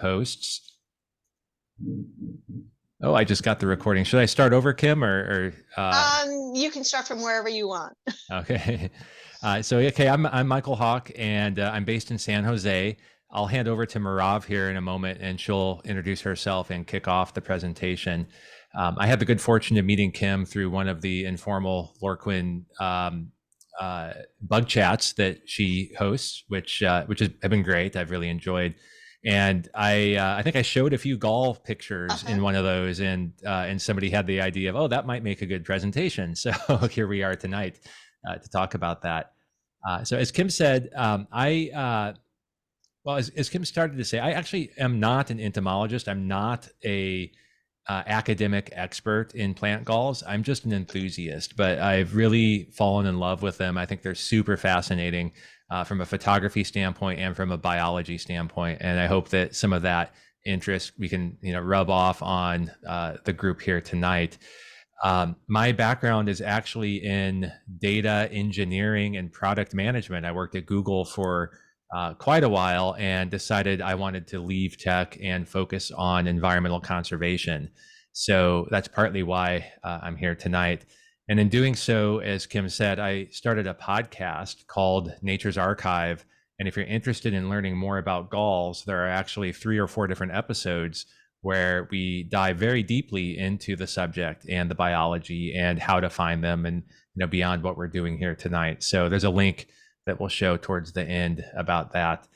posts. Oh, I just got the recording. Should I start over, Kim, or You can start from wherever you want. Okay. Okay, I'm Michael Hawk, and I'm based in San Jose. I'll hand over to Merav here in a moment, and she'll introduce herself and kick off the presentation. I had the good fortune of meeting Kim through one of the informal Lorquin bug chats that she hosts, which have been great. I've really enjoyed. And I think I showed a few gall pictures in one of those, and somebody had the idea of, oh, that might make a good presentation. So here we are tonight to talk about that. So as Kim said, as Kim started to say, I actually am not an entomologist. I'm not a academic expert in plant galls. I'm just an enthusiast, but I've really fallen in love with them. I think they're super fascinating from a photography standpoint and from a biology standpoint. And I hope that some of that interest we can rub off on the group here tonight. My background is actually in data engineering and product management. I worked at Google for quite a while and decided I wanted to leave tech and focus on environmental conservation. So that's partly why I'm here tonight. And in doing so, as Kim said, I started a podcast called Nature's Archive. And if you're interested in learning more about galls, there are actually 3 or 4 different episodes where we dive very deeply into the subject and the biology and how to find them, and beyond what we're doing here tonight. So there's a link that we'll show towards the end about that.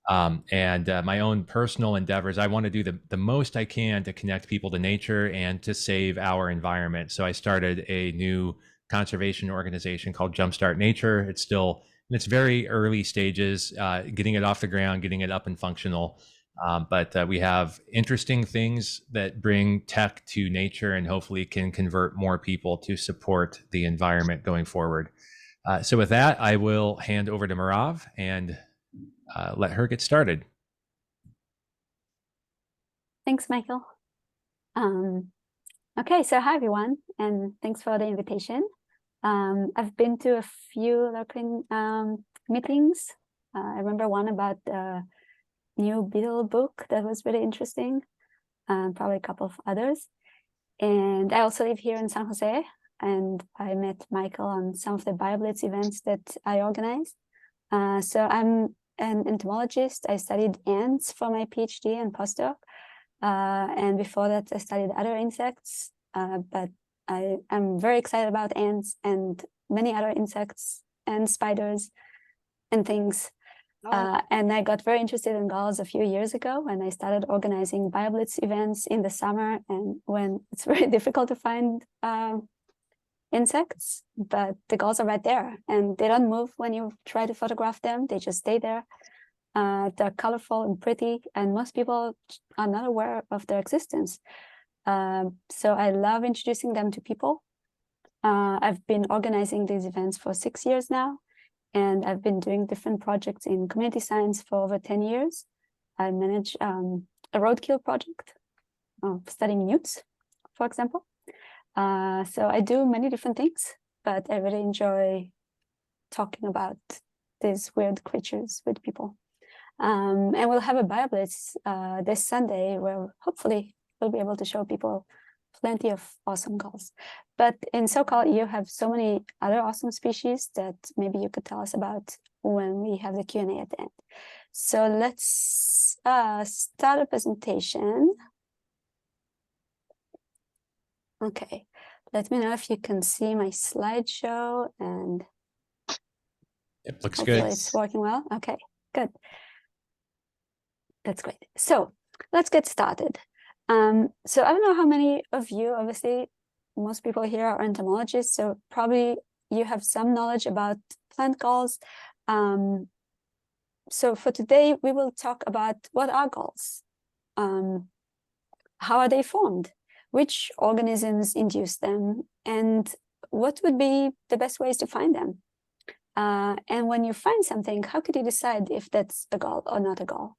My own personal endeavors, I want to do the most I can to connect people to nature and to save our environment. So I started a new conservation organization called Jumpstart Nature. It's still in its very early stages, getting it off the ground, getting it up and functional. But we have interesting things that bring tech to nature and hopefully can convert more people to support the environment going forward. So with that, I will hand over to Merav and let her get started. Thanks, Michael. Okay, so hi everyone, and thanks for the invitation. I've been to a few Lorquin meetings. I remember one about the new beetle book that was really interesting, and probably a couple of others. And I also live here in San Jose, and I met Michael on some of the BioBlitz events that I organized. So I'm an entomologist. I studied ants for my PhD and postdoc. And before that, I studied other insects. But I'm very excited about ants and many other insects and spiders and things. And I got very interested in galls a few years ago when I started organizing BioBlitz events in the summer, and when it's very difficult to find insects, but the galls are right there and they don't move when you try to photograph them. They just stay there. They're colorful and pretty, and most people are not aware of their existence. So I love introducing them to people. I've been organizing these events for 6 years now, and I've been doing different projects in community science for over 10 years. I manage a roadkill project, studying newts, for example. So I do many different things, but I really enjoy talking about these weird creatures with people. And we'll have a BioBlitz this Sunday where hopefully we'll be able to show people plenty of awesome galls. But in SoCal, you have so many other awesome species that maybe you could tell us about when we have the Q&A at the end. So let's start a presentation. Okay, let me know if you can see my slideshow, and it looks good. It's working well. Okay, good. That's great. So let's get started. So I don't know how many of you, obviously, most people here are entomologists, so probably you have some knowledge about plant galls. So for today, we will talk about what are galls, how are they formed, which organisms induce them, and what would be the best ways to find them. And when you find something, how could you decide if that's a gall or not a gall?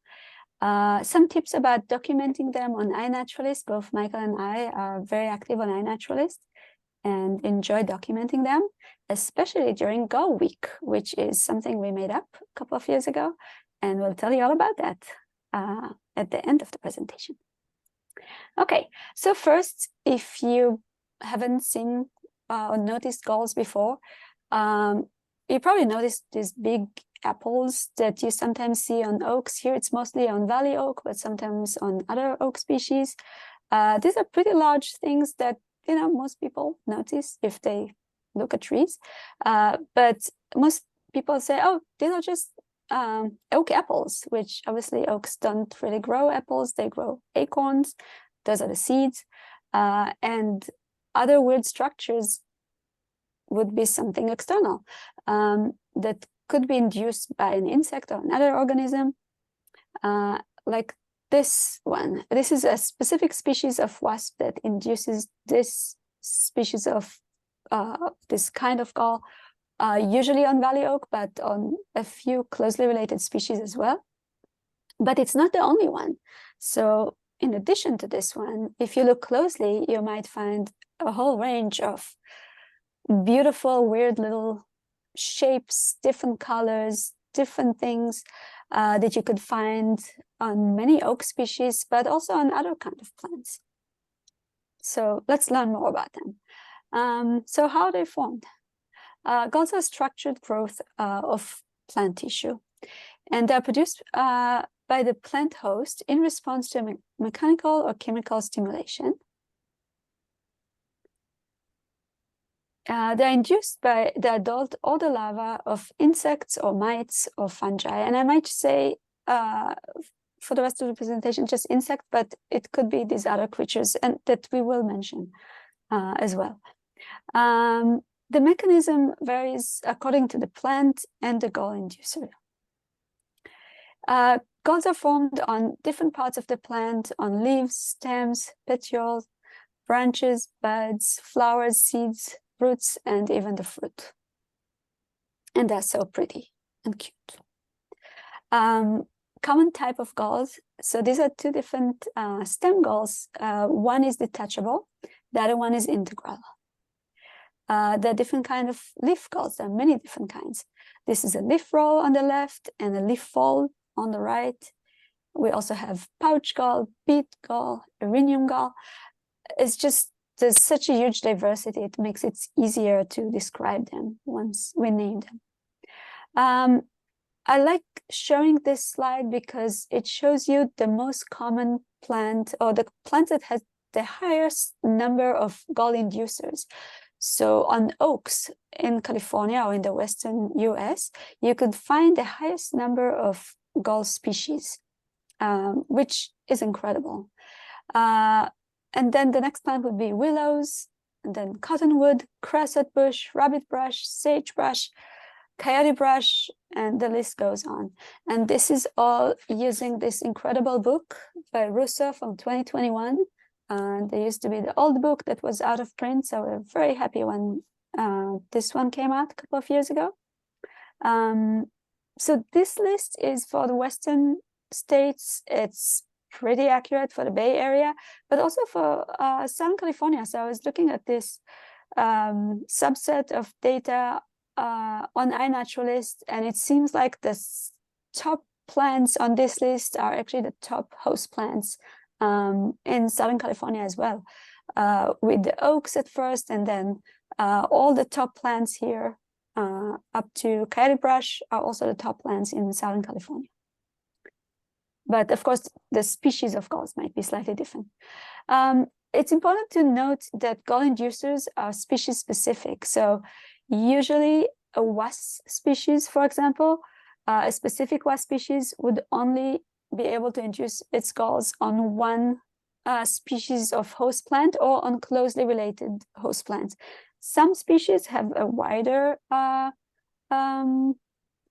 Some tips about documenting them on iNaturalist. Both Michael and I are very active on iNaturalist and enjoy documenting them, especially during Gall Week, which is something we made up a couple of years ago, and we'll tell you all about that. at the end of the presentation. Okay, so first, if you haven't seen or noticed galls before, you probably noticed these big apples that you sometimes see on oaks. Here it's mostly on valley oak, but sometimes on other oak species. These are pretty large things that, you know, most people notice if they look at trees. But most people say, oh, these are just oak apples, which obviously oaks don't really grow apples, they grow acorns. Those are the seeds. And other weird structures would be something external that could be induced by an insect or another organism, like this one. This is a specific species of wasp that induces this species of this kind of gall, usually on valley oak, but on a few closely related species as well. But it's not the only one. So in addition to this one, if you look closely, you might find a whole range of beautiful, weird little shapes, different colors, different things that you could find on many oak species, but also on other kind of plants. So let's learn more about them. So how are they formed? Galls are structured growth of plant tissue, and they're produced by the plant host in response to mechanical or chemical stimulation. They're induced by the adult or the larva of insects or mites or fungi. And I might say for the rest of the presentation, just insect, but it could be these other creatures and that we will mention as well. The mechanism varies according to the plant and the gall inducer. Galls are formed on different parts of the plant, on leaves, stems, petioles, branches, buds, flowers, seeds, roots, and even the fruit. And they're so pretty and cute. Common type of galls. So these are two different stem galls. One is detachable, the other one is integral. There are different kind of leaf galls. There are many different kinds. This is a leaf roll on the left and a leaf fold on the right. We also have pouch gall, bead gall, erinium gall. It's just, there's such a huge diversity, it makes it easier to describe them once we name them. I like showing this slide because it shows you the most common plant, or the plant that has the highest number of gall inducers. So on oaks in California or in the Western US, you could find the highest number of gall species, which is incredible. And then the next plant would be willows, and then cottonwood, cresset bush, rabbit brush, sagebrush, coyote brush, and the list goes on. And this is all using this incredible book by Russo from 2021. There used to be the old book that was out of print, so we're very happy when this one came out a couple of years ago. So this list is for the Western states. It's pretty accurate for the Bay Area, but also for Southern California. So I was looking at this subset of data on iNaturalist, and it seems like the top plants on this list are actually the top host plants in Southern California as well, with the oaks at first, and then all the top plants here up to coyote brush are also the top plants in Southern California. But of course, the species of galls might be slightly different. It's important to note that gall inducers are species specific. So usually a wasp species, for example, a specific wasp species would only be able to induce its galls on one species of host plant or on closely related host plants. Some species have a wider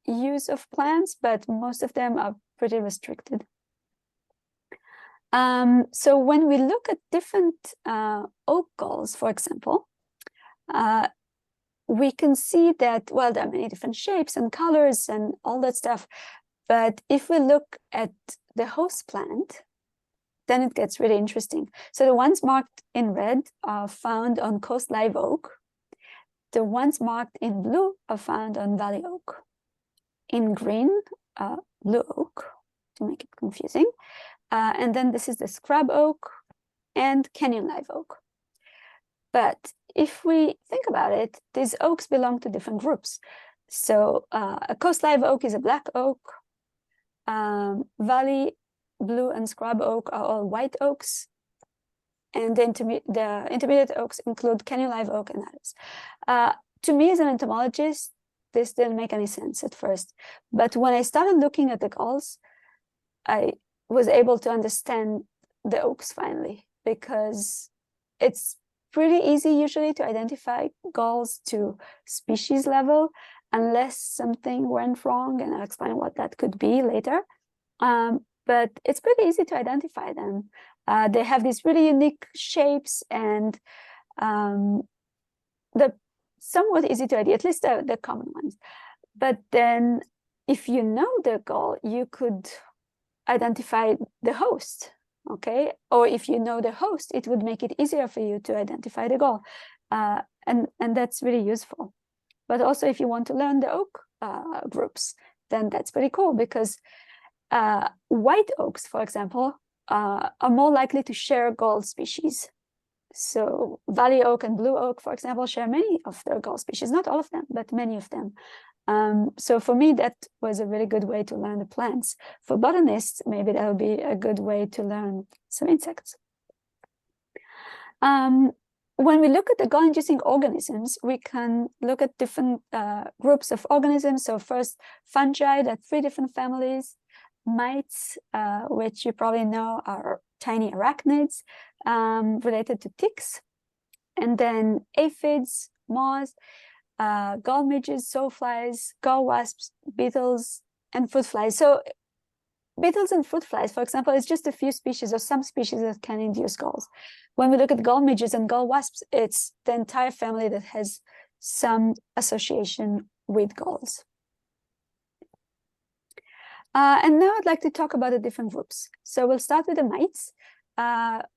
use of plants, but most of them are pretty restricted. So when we look at different oak galls, for example, we can see that, well, there are many different shapes and colors and all that stuff. But if we look at the host plant, then it gets really interesting. So the ones marked in red are found on coast live oak. The ones marked in blue are found on valley oak. In green, blue oak, to make it confusing. And then this is the scrub oak and canyon live oak. But if we think about it, these oaks belong to different groups. So a coast live oak is a black oak. Valley, blue, and scrub oak are all white oaks. And the intermediate oaks include canyon live oak and others. To me, as an entomologist, this didn't make any sense at first. But when I started looking at the galls, I was able to understand the oaks finally, because it's pretty easy usually to identify galls to species level, unless something went wrong, and I'll explain what that could be later. But it's pretty easy to identify them. They have these really unique shapes, and they're somewhat easy to ID, at least the common ones. But then if you know the gall, you could identify the host, okay? Or if you know the host, it would make it easier for you to identify the gall. And that's really useful. But also if you want to learn the oak groups, then that's pretty cool, because white oaks, for example, are more likely to share gall species. So valley oak and blue oak, for example, share many of their gall species, not all of them, but many of them. So for me, that was a really good way to learn the plants. For botanists, maybe that would be a good way to learn some insects. When we look at the gall-inducing organisms, we can look at different groups of organisms. So first, fungi, there are 3 different families. Mites, which you probably know are tiny arachnids related to ticks. And then aphids, moths, gall midges, sawflies, gall wasps, beetles, and fruit flies. So beetles and fruit flies, for example, is just a few species or some species that can induce galls. When we look at gall midges and gall wasps, it's the entire family that has some association with galls. And now I'd like to talk about the different groups. So we'll start with the mites,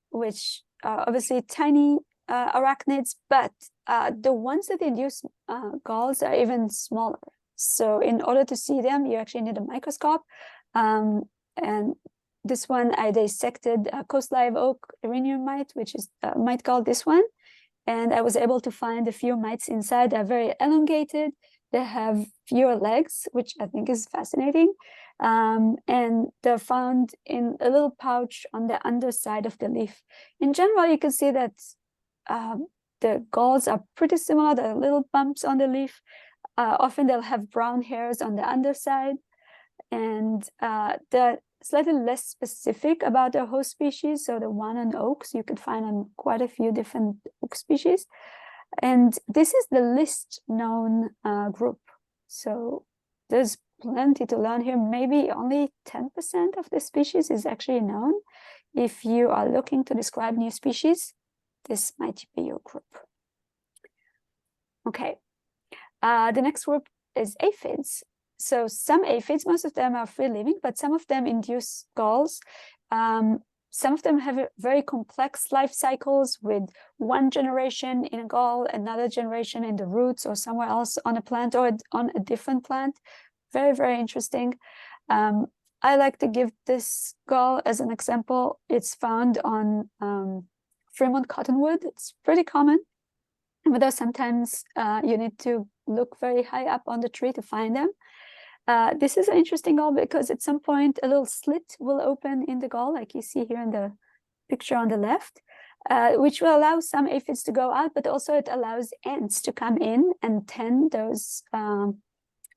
which are obviously tiny arachnids, but the ones that induce galls are even smaller. So in order to see them, you actually need a microscope. And this one, I dissected coast live oak erinium mite, which is a mite called this one. And I was able to find a few mites inside. They're very elongated. They have fewer legs, which I think is fascinating. And they're found in a little pouch on the underside of the leaf. In general, you can see that the galls are pretty similar. There are little bumps on the leaf. Often they'll have brown hairs on the underside. And they're slightly less specific about their host species. So the one on oaks, you could find on quite a few different oak species. And this is the least known group. So there's plenty to learn here. Maybe only 10% of the species is actually known. If you are looking to describe new species, this might be your group. Okay. The next group is aphids. So some aphids, most of them are free living, but some of them induce galls. Some of them have very complex life cycles with one generation in a gall, another generation in the roots or somewhere else on a plant or on a different plant. Very, very interesting. I like to give this gall as an example. It's found on Fremont cottonwood. It's pretty common, but sometimes you need to look very high up on the tree to find them. This is an interesting gall because at some point a little slit will open in the gall, like you see here in the picture on the left, which will allow some aphids to go out, but also it allows ants to come in and tend those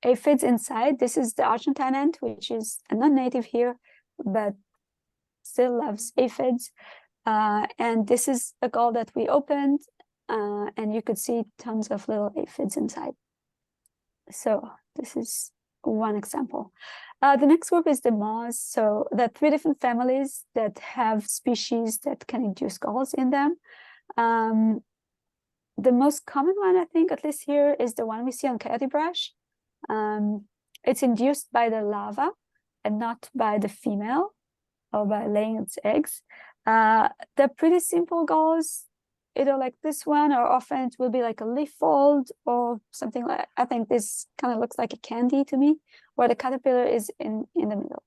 aphids inside. This is the Argentine ant, which is a non-native here, but still loves aphids. And this is a gall that we opened, and you could see tons of little aphids inside. So this is one example. The next group is the moths. So there are 3 different families that have species that can induce galls in them. The most common one, I think, at least here, is the one we see on coyote brush. It's induced by the larva and not by the female or by laying its eggs. They're pretty simple galls, either like this one, or often it will be like a leaf fold or something like, I think this kind of looks like a candy to me, where the caterpillar is in the middle.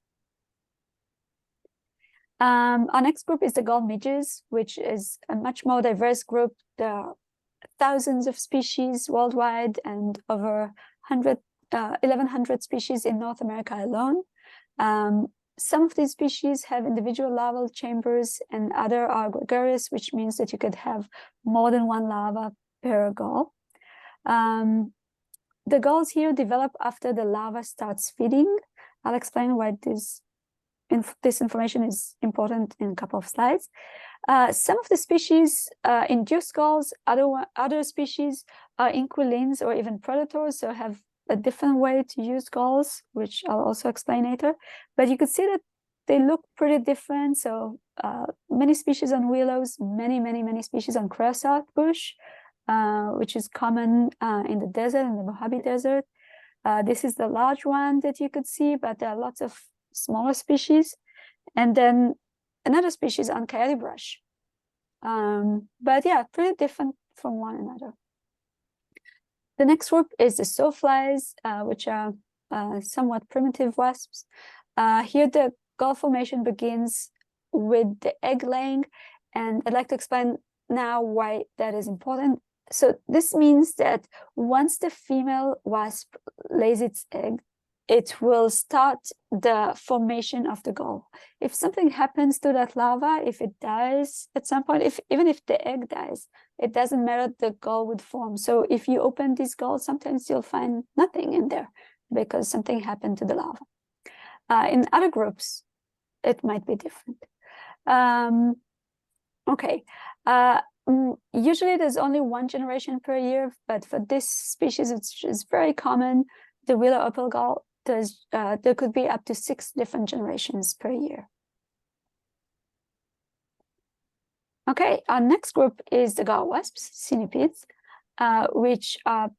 Our next group is the gall midges, which is a much more diverse group. There are thousands of species worldwide and over 1,100 species in North America alone. Some of these species have individual larval chambers and other are gregarious, which means that you could have more than one larva per gall. The galls here develop after the larva starts feeding. I'll explain why this information is important in a couple of slides. Some of the species induce galls, other species are inquilins or even predators, so have a different way to use galls, which I'll also explain later. But you could see that they look pretty different. So many species on willows, many species on creosote bush, which is common in the desert, in the Mojave Desert. This is the large one that you could see, but there are lots of smaller species. And then another species on coyote brush. But yeah, pretty different from one another. The next group is the sawflies, which are somewhat primitive wasps. Here the gall formation begins with the egg laying, and I'd like to explain now why that is important. So this means that once the female wasp lays its egg, it will start the formation of the gall. If something happens to that larva, if it dies at some point, even if the egg dies, it doesn't matter, the gall would form. So if you open this gall, sometimes you'll find nothing in there because something happened to the larva. In other groups, it might be different. Usually there's only one generation per year, but for this species, which is very common, the willow opal gall, there could be up to 6 different generations per year. Okay, our next group is the gall wasps, centipedes, which are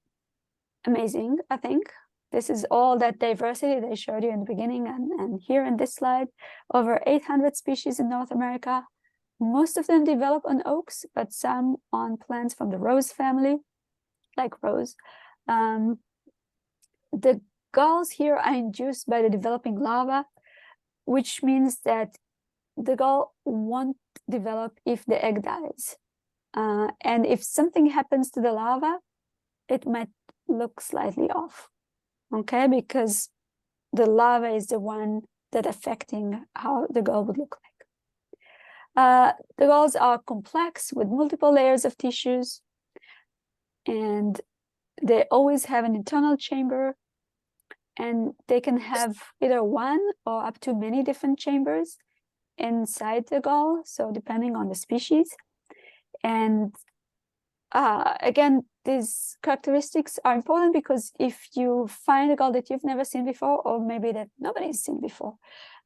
amazing, I think. This is all that diversity they showed you in the beginning and here in this slide. Over 800 species in North America. Most of them develop on oaks, but some on plants from the rose family, like rose. The galls here are induced by the developing larva, which means that the gall won't develop if the egg dies. And if something happens to the larva, it might look slightly off, okay? Because the larva is the one that affecting how the gall would look like. The galls are complex with multiple layers of tissues, and they always have an internal chamber, and they can have either one or up to many different chambers inside the gall, so depending on the species. And again, these characteristics are important because if you find a gall that you've never seen before, or maybe that nobody's seen before,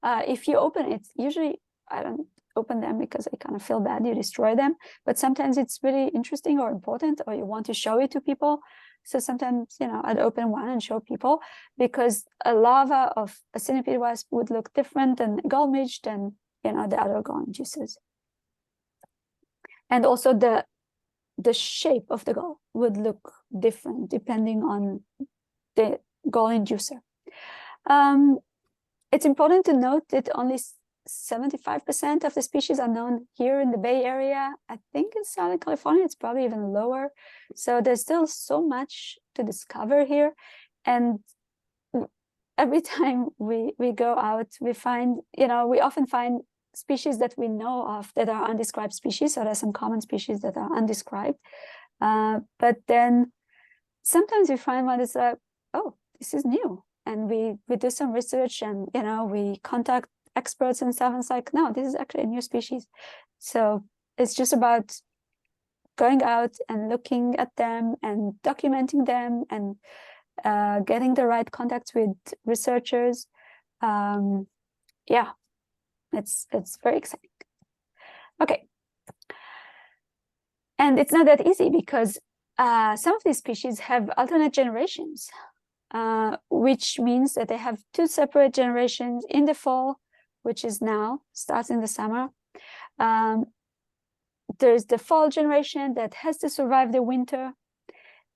if you open it, usually I don't open them because I kind of feel bad, you destroy them, but sometimes it's really interesting or important, or you want to show it to people. So sometimes, you know, I'd open one and show people, because a larva of a centipede wasp would look different than a gall midge than, you know, the other gall inducers. And also the shape of the gall would look different depending on the gall inducer. It's important to note that only 75% of the species are known here in the Bay Area. I think in Southern California, it's probably even lower. So there's still so much to discover here. And every time we go out, we find, you know, we often find species that we know of that are undescribed species. So there's some common species that are undescribed. But then sometimes we find one that's like, oh, this is new. And we do some research and, you know, we contact experts and stuff, and it's like, no, this is actually a new species. So it's just about going out and looking at them and documenting them and getting the right contacts with researchers. Yeah, it's very exciting. Okay. And it's not that easy because some of these species have alternate generations, which means that they have 2 separate generations in the fall, which is now, starts in the summer. There's the fall generation that has to survive the winter,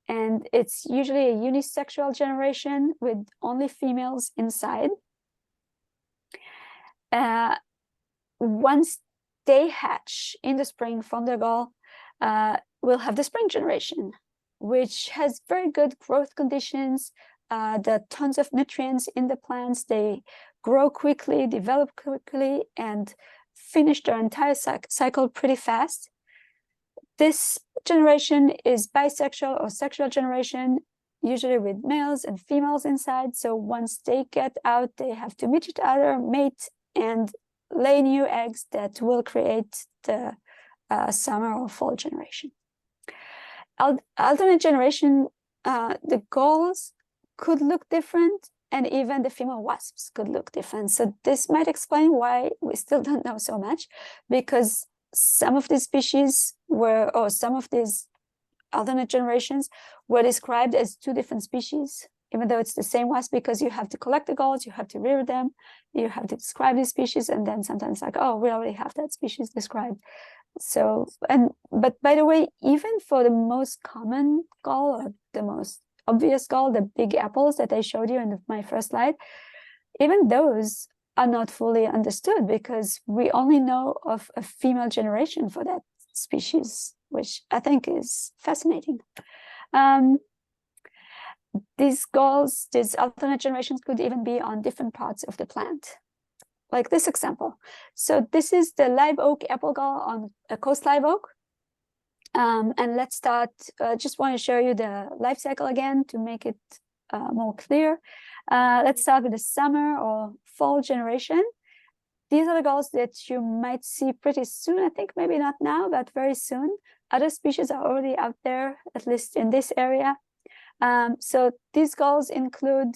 and it's usually a unisexual generation with only females inside. once they hatch in the spring from their gall, we'll have the spring generation, which has very good growth conditions. There are tons of nutrients in the plants. They grow quickly, develop quickly, and finish their entire cycle pretty fast. This generation is bisexual or sexual generation, usually with males and females inside. So once they get out, they have to meet each other, mate, and lay new eggs that will create the summer or fall generation. Alternate generation, the galls could look different, and even the female wasps could look different. So this might explain why we still don't know so much, because some of these species were, or some of these alternate generations were described as two different species, even though it's the same wasp, because you have to collect the galls, you have to rear them, you have to describe these species, and then sometimes like, oh, we already have that species described. So, but by the way, even for the most common gall, or the most obvious gall, the big apples that I showed you in my first slide, even those are not fully understood, because we only know of a female generation for that species, which I think is fascinating. These galls, these alternate generations, could even be on different parts of the plant, like this example. So this is the live oak apple gall on a coast live oak. And let's start, just want to show you the life cycle again to make it more clear. Let's start with the summer or fall generation. These are the galls that you might see pretty soon. I think maybe not now, but very soon. Other species are already out there, at least in this area. So these galls include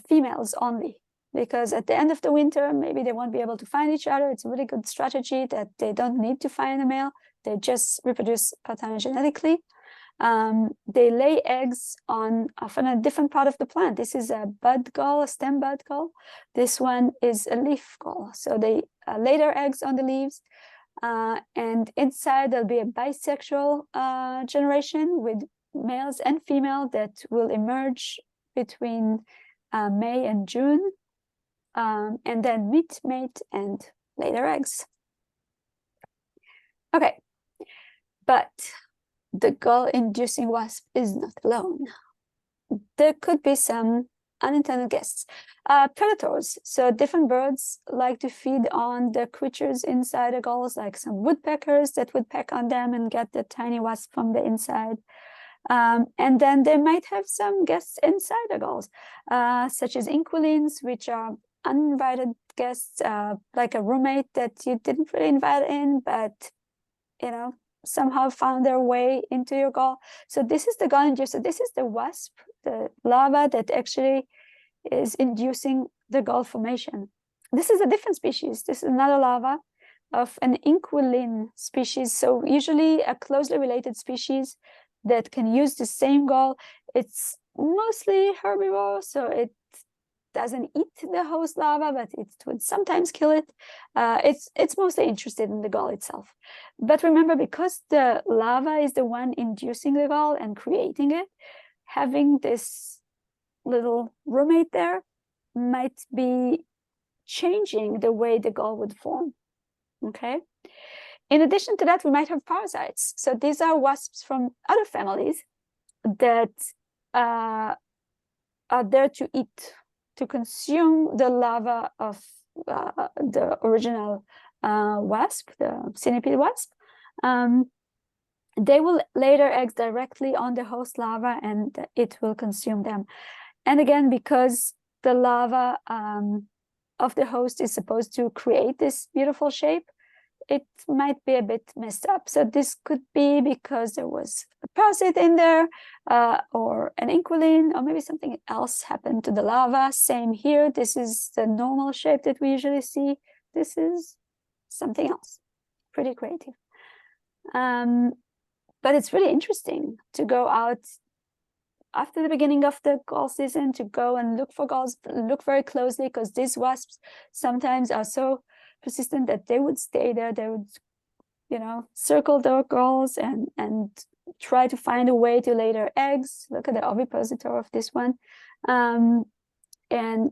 females only, because at the end of the winter, maybe they won't be able to find each other. It's a really good strategy that they don't need to find a male. They just reproduce parthenogenetically. They lay eggs on often a different part of the plant. This is a bud gall, a stem bud gall. This one is a leaf gall. So they lay their eggs on the leaves. And inside there'll be a bisexual generation with males and female that will emerge between May and June, and then meet, mate, and lay their eggs. Okay, but the gall-inducing wasp is not alone. There could be some unintended guests. Predators, so different birds like to feed on the creatures inside the galls, like some woodpeckers that would peck on them and get the tiny wasp from the inside. And then they might have some guests inside the galls, such as inquilins, which are uninvited guests, like a roommate that you didn't really invite in, but you know, somehow found their way into your gall. So this is the gall inducer. This is the wasp, the larva that actually is inducing the gall formation. This is a different species. This is another larva of an inquilin species. So usually a closely related species that can use the same gall. It's mostly herbivore, so it doesn't eat the host larva, but it would sometimes kill it. It's mostly interested in the gall itself. But remember, because the larva is the one inducing the gall and creating it, having this little roommate there might be changing the way the gall would form. Okay. In addition to that, we might have parasites. So these are wasps from other families that are there to eat, to consume the larva of the original wasp, the centipede wasp. They will lay their eggs directly on the host larva and it will consume them. And again, because the larva of the host is supposed to create this beautiful shape, it might be a bit messed up. So this could be because there was a parasite in there, or an inquilin, or maybe something else happened to the larva. Same here. This is the normal shape that we usually see. This is something else. Pretty creative. But it's really interesting to go out after the beginning of the gall season, to go and look for galls, look very closely, because these wasps sometimes are so persistent that they would stay there. They would, you know, circle their galls and try to find a way to lay their eggs. Look at the ovipositor of this one. And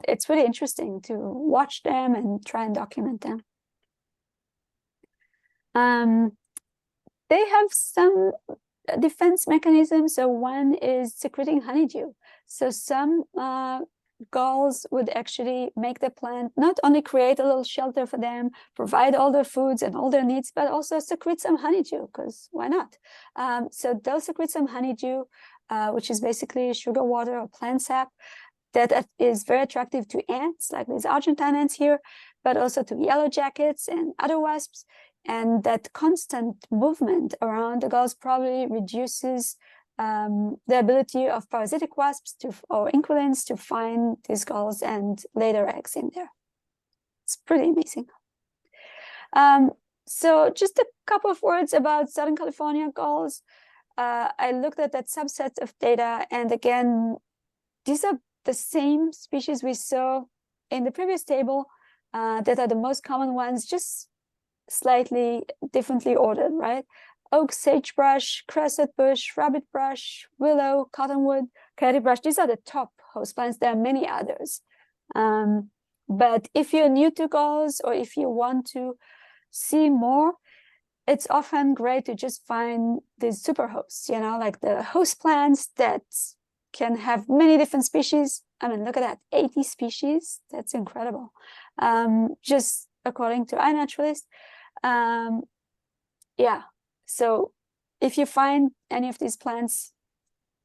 it's really interesting to watch them and try and document them. They have some defense mechanisms. So one is secreting honeydew. So some galls would actually make the plant not only create a little shelter for them, provide all their foods and all their needs, but also secrete some honeydew, because why not? So they'll secrete some honeydew, which is basically sugar water or plant sap that is very attractive to ants, like these Argentine ants here, but also to yellow jackets and other wasps. And that constant movement around the galls probably reduces the ability of parasitic wasps or inquilins to find these galls and lay their eggs in there. It's pretty amazing. So just a couple of words about Southern California galls. I looked at that subset of data, and again, these are the same species we saw in the previous table that are the most common ones, just slightly differently ordered, right? Oak, sagebrush, crescent bush, rabbit brush, willow, cottonwood, coyote brush. These are the top host plants. There are many others. But if you're new to galls, or if you want to see more, it's often great to just find these super hosts, you know, like the host plants that can have many different species. I mean, look at that, 80 species. That's incredible. Just according to iNaturalist. Yeah, so if you find any of these plants,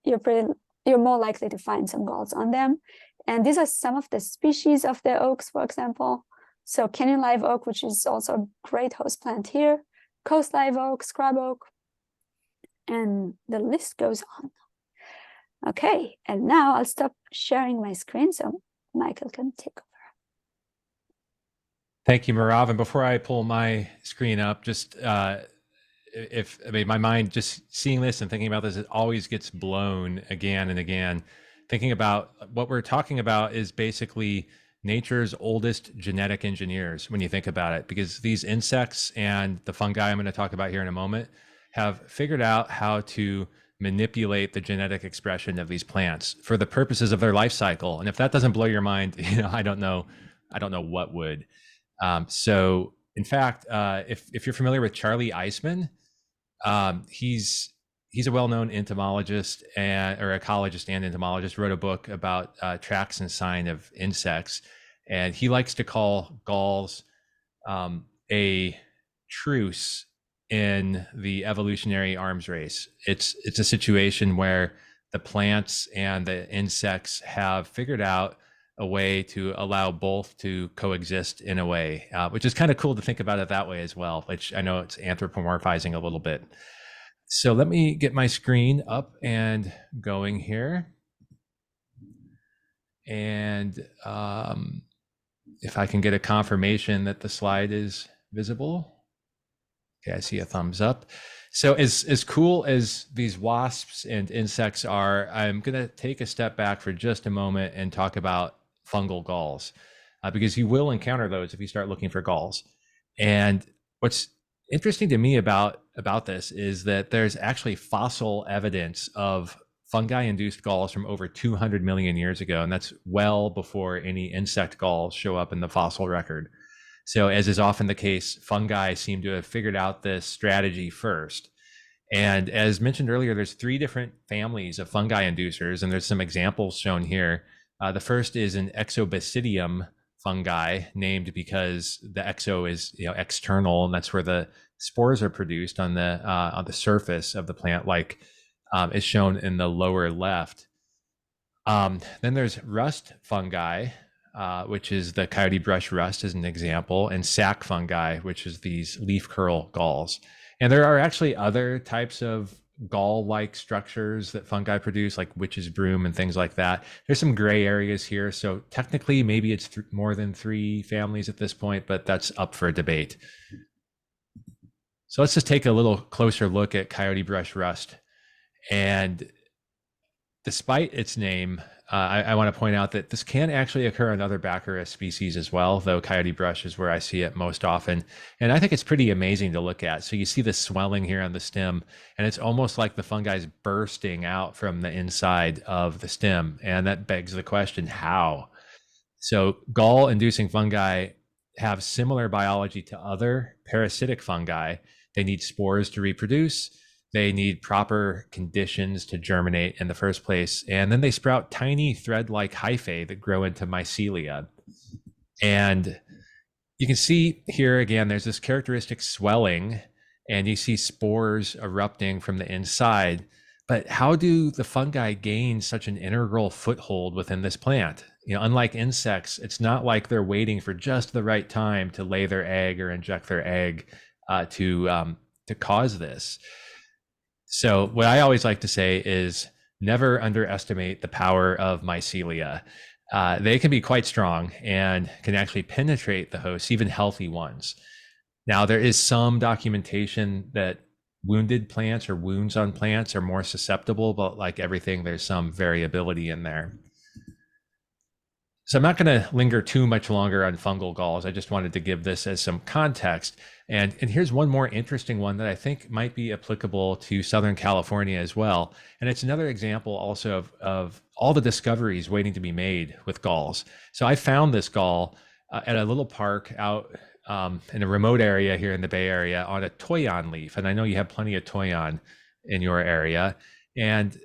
you're more likely to find some galls on them. And these are some of the species of the oaks, for example. So canyon live oak, which is also a great host plant here, coast live oak, scrub oak, and the list goes on. Okay, and now I'll stop sharing my screen so Michael can take over. Thank you, Merav. And before I pull my screen up, just my mind just seeing this and thinking about this, it always gets blown again and again. Thinking about what we're talking about is basically nature's oldest genetic engineers when you think about it, because these insects and the fungi I'm going to talk about here in a moment have figured out how to manipulate the genetic expression of these plants for the purposes of their life cycle. And if that doesn't blow your mind, I don't know what would. So in fact, if you're familiar with Charlie Eisman, he's a well-known entomologist or ecologist and entomologist, wrote a book about tracks and sign of insects. And he likes to call galls a truce in the evolutionary arms race. It's a situation where the plants and the insects have figured out a way to allow both to coexist in a way, which is kind of cool to think about it that way as well, which I know it's anthropomorphizing a little bit. So let me get my screen up and going here. And if I can get a confirmation that the slide is visible. Okay, I see a thumbs up. So as cool as these wasps and insects are, I'm going to take a step back for just a moment and talk about fungal galls, because you will encounter those if you start looking for galls. And what's interesting to me about this is that there's actually fossil evidence of fungi-induced galls from over 200 million years ago, and that's well before any insect galls show up in the fossil record. So as is often the case, fungi seem to have figured out this strategy first. And as mentioned earlier, there's 3 different families of fungi inducers, and there's some examples shown here. The first is an exobasidium fungi, named because the exo is external, and that's where the spores are produced on the surface of the plant, like is shown in the lower left. Then there's rust fungi, which is the coyote brush rust as an example, and sac fungi, which is these leaf curl galls. And there are actually other types of gall-like structures that fungi produce, like witch's broom and things like that. There's some gray areas here, so technically maybe it's more than 3 families at this point, but that's up for debate. So let's just take a little closer look at coyote brush rust. And despite its name, I want to point out that this can actually occur in other Baccharis species as well, though coyote brush is where I see it most often. And I think it's pretty amazing to look at. So you see the swelling here on the stem, and it's almost like the fungi is bursting out from the inside of the stem. And that begs the question, how? So gall-inducing fungi have similar biology to other parasitic fungi, They need spores to reproduce. They need proper conditions to germinate in the first place. And then they sprout tiny thread-like hyphae that grow into mycelia. And you can see here again, there's this characteristic swelling, and you see spores erupting from the inside. But how do the fungi gain such an integral foothold within this plant? Unlike insects, it's not like they're waiting for just the right time to lay their egg or inject their egg to cause this. So what I always like to say is never underestimate the power of mycelia. They can be quite strong and can actually penetrate the hosts, even healthy ones. Now, there is some documentation that wounded plants or wounds on plants are more susceptible, but like everything, there's some variability in there. So I'm not going to linger too much longer on fungal galls. I just wanted to give this as some context. And here's one more interesting one that I think might be applicable to Southern California as well. And it's another example also of all the discoveries waiting to be made with galls. So I found this gall at a little park out in a remote area here in the Bay Area on a toyon leaf. And I know you have plenty of toyon in your area. And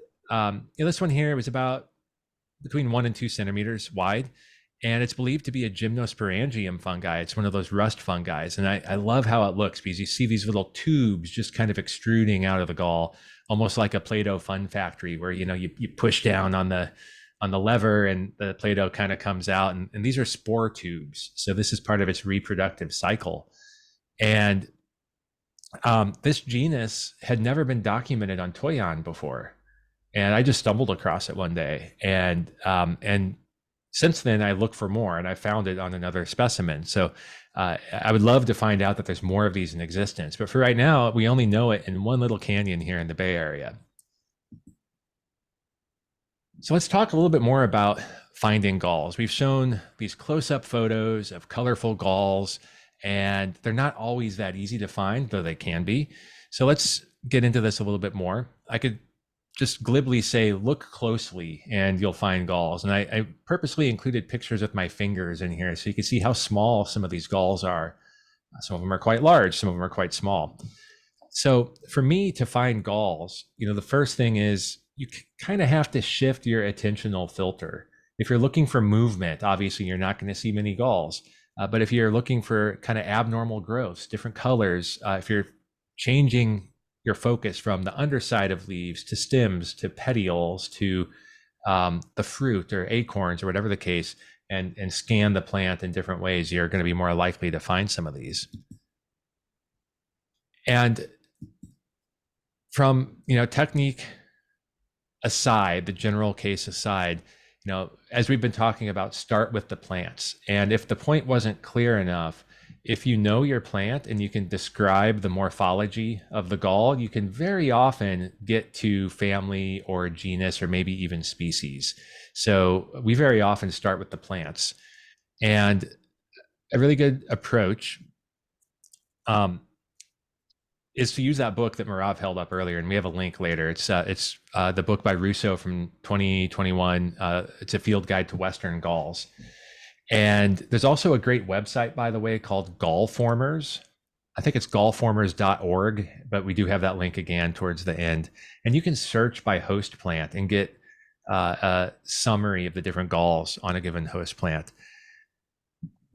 this one here was about between 1 and 2 centimeters wide. And it's believed to be a gymnosporangium fungi. It's one of those rust fungi. And I love how it looks because you see these little tubes just kind of extruding out of the gall, almost like a Play-Doh fun factory where, you push down on the lever and the Play-Doh kind of comes out. And these are spore tubes. So this is part of its reproductive cycle. And this genus had never been documented on toyon before. And I just stumbled across it one day. And since then, I looked for more, and I found it on another specimen. So I would love to find out that there's more of these in existence. But for right now, we only know it in one little canyon here in the Bay Area. So let's talk a little bit more about finding galls. We've shown these close-up photos of colorful galls, and they're not always that easy to find, though they can be. So let's get into this a little bit more. I could just glibly say, look closely and you'll find galls. And I purposely included pictures with my fingers in here so you can see how small some of these galls are. Some of them are quite large, some of them are quite small. So for me to find galls, the first thing is you kind of have to shift your attentional filter. If you're looking for movement, obviously you're not going to see many galls. But if you're looking for kind of abnormal growths, different colors, if you're changing your focus from the underside of leaves to stems to petioles to the fruit or acorns or whatever the case, and scan the plant in different ways, you're going to be more likely to find some of these. And from technique aside, the general case aside, as we've been talking about, start with the plants. And if the point wasn't clear enough, if you know your plant and you can describe the morphology of the gall, you can very often get to family or genus or maybe even species. So we very often start with the plants. And a really good approach is to use that book that Merav held up earlier, and we have a link later. It's the book by Russo from 2021. It's a field guide to Western galls. And there's also a great website, by the way, called Gall Formers. I think it's gallformers.org, but we do have that link again towards the end. And you can search by host plant and get a summary of the different galls on a given host plant.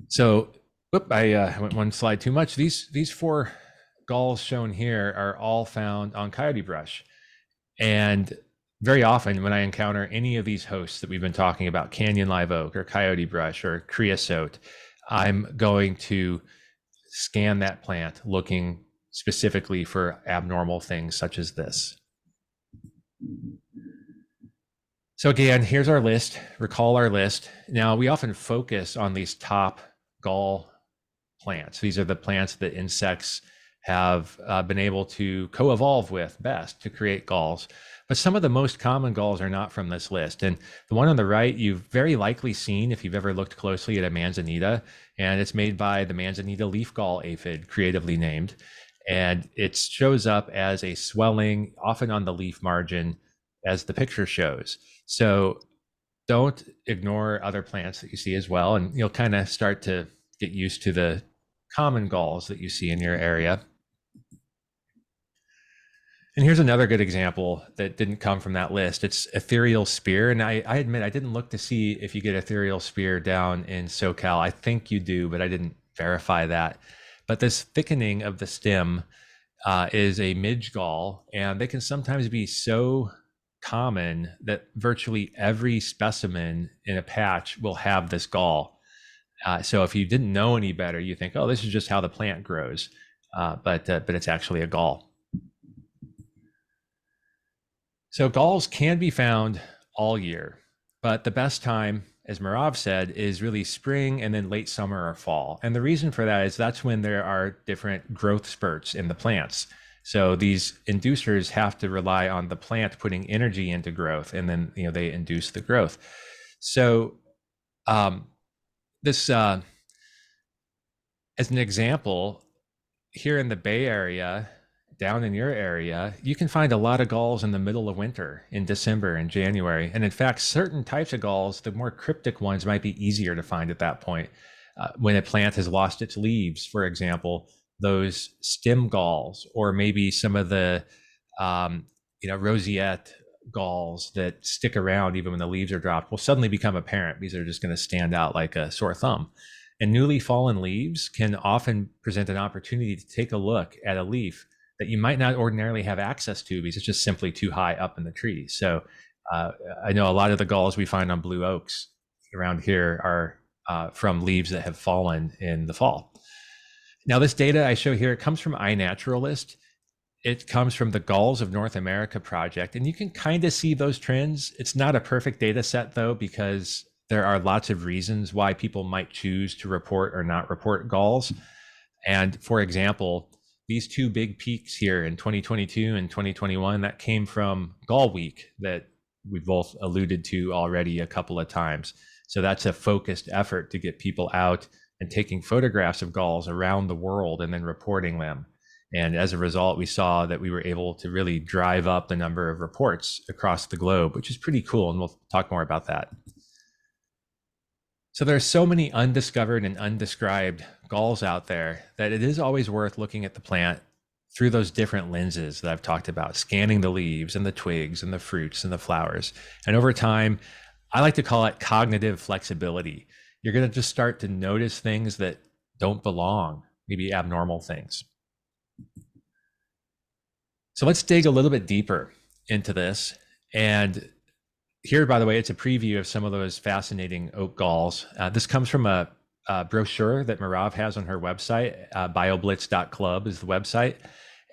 So, I went one slide too much. These 4 galls shown here are all found on coyote brush. And very often when I encounter any of these hosts that we've been talking about, canyon live oak or coyote brush or creosote, I'm going to scan that plant looking specifically for abnormal things such as this. So again, here's our list. Recall our list. Now we often focus on these top gall plants. These are the plants that insects have been able to co-evolve with best to create galls. But some of the most common galls are not from this list. And the one on the right, you've very likely seen if you've ever looked closely at a manzanita, and it's made by the manzanita leaf gall aphid, creatively named. And it shows up as a swelling, often on the leaf margin, as the picture shows. So don't ignore other plants that you see as well. And you'll kind of start to get used to the common galls that you see in your area. And here's another good example that didn't come from that list. It's ethereal spear. And I admit I didn't look to see if you get ethereal spear down in SoCal. I think you do, but I didn't verify that. But this thickening of the stem is a midge gall, and they can sometimes be so common that virtually every specimen in a patch will have this gall. So if you didn't know any better, you think, oh, this is just how the plant grows. But it's actually a gall. So galls can be found all year, but the best time, as Merav said, is really spring and then late summer or fall. And the reason for that is that's when there are different growth spurts in the plants. So these inducers have to rely on the plant putting energy into growth, and then they induce the growth. So this, as an example, here in the Bay Area, down in your area, you can find a lot of galls in the middle of winter in December and January. And in fact, certain types of galls, the more cryptic ones, might be easier to find at that point. When a plant has lost its leaves, for example, those stem galls, or maybe some of the roseate galls that stick around even when the leaves are dropped, will suddenly become apparent. These are just going to stand out like a sore thumb. And newly fallen leaves can often present an opportunity to take a look at a leaf that you might not ordinarily have access to because it's just simply too high up in the tree. So I know a lot of the galls we find on blue oaks around here are from leaves that have fallen in the fall. Now, this data I show here, it comes from iNaturalist. It comes from the Galls of North America project, and you can kind of see those trends. It's not a perfect data set, though, because there are lots of reasons why people might choose to report or not report galls. And for example, these two big peaks here in 2022 and 2021, that came from Gall Week that we both alluded to already a couple of times. So that's a focused effort to get people out and taking photographs of galls around the world and then reporting them. And as a result, we saw that we were able to really drive up the number of reports across the globe, which is pretty cool. And we'll talk more about that. So there's so many undiscovered and undescribed galls out there that it is always worth looking at the plant through those different lenses that I've talked about, scanning the leaves and the twigs and the fruits and the flowers. And over time, I like to call it cognitive flexibility. You're going to just start to notice things that don't belong, maybe abnormal things. So let's dig a little bit deeper into this. And here, by the way, it's a preview of some of those fascinating oak galls. This comes from a brochure that Merav has on her website. BioBlitz.club is the website.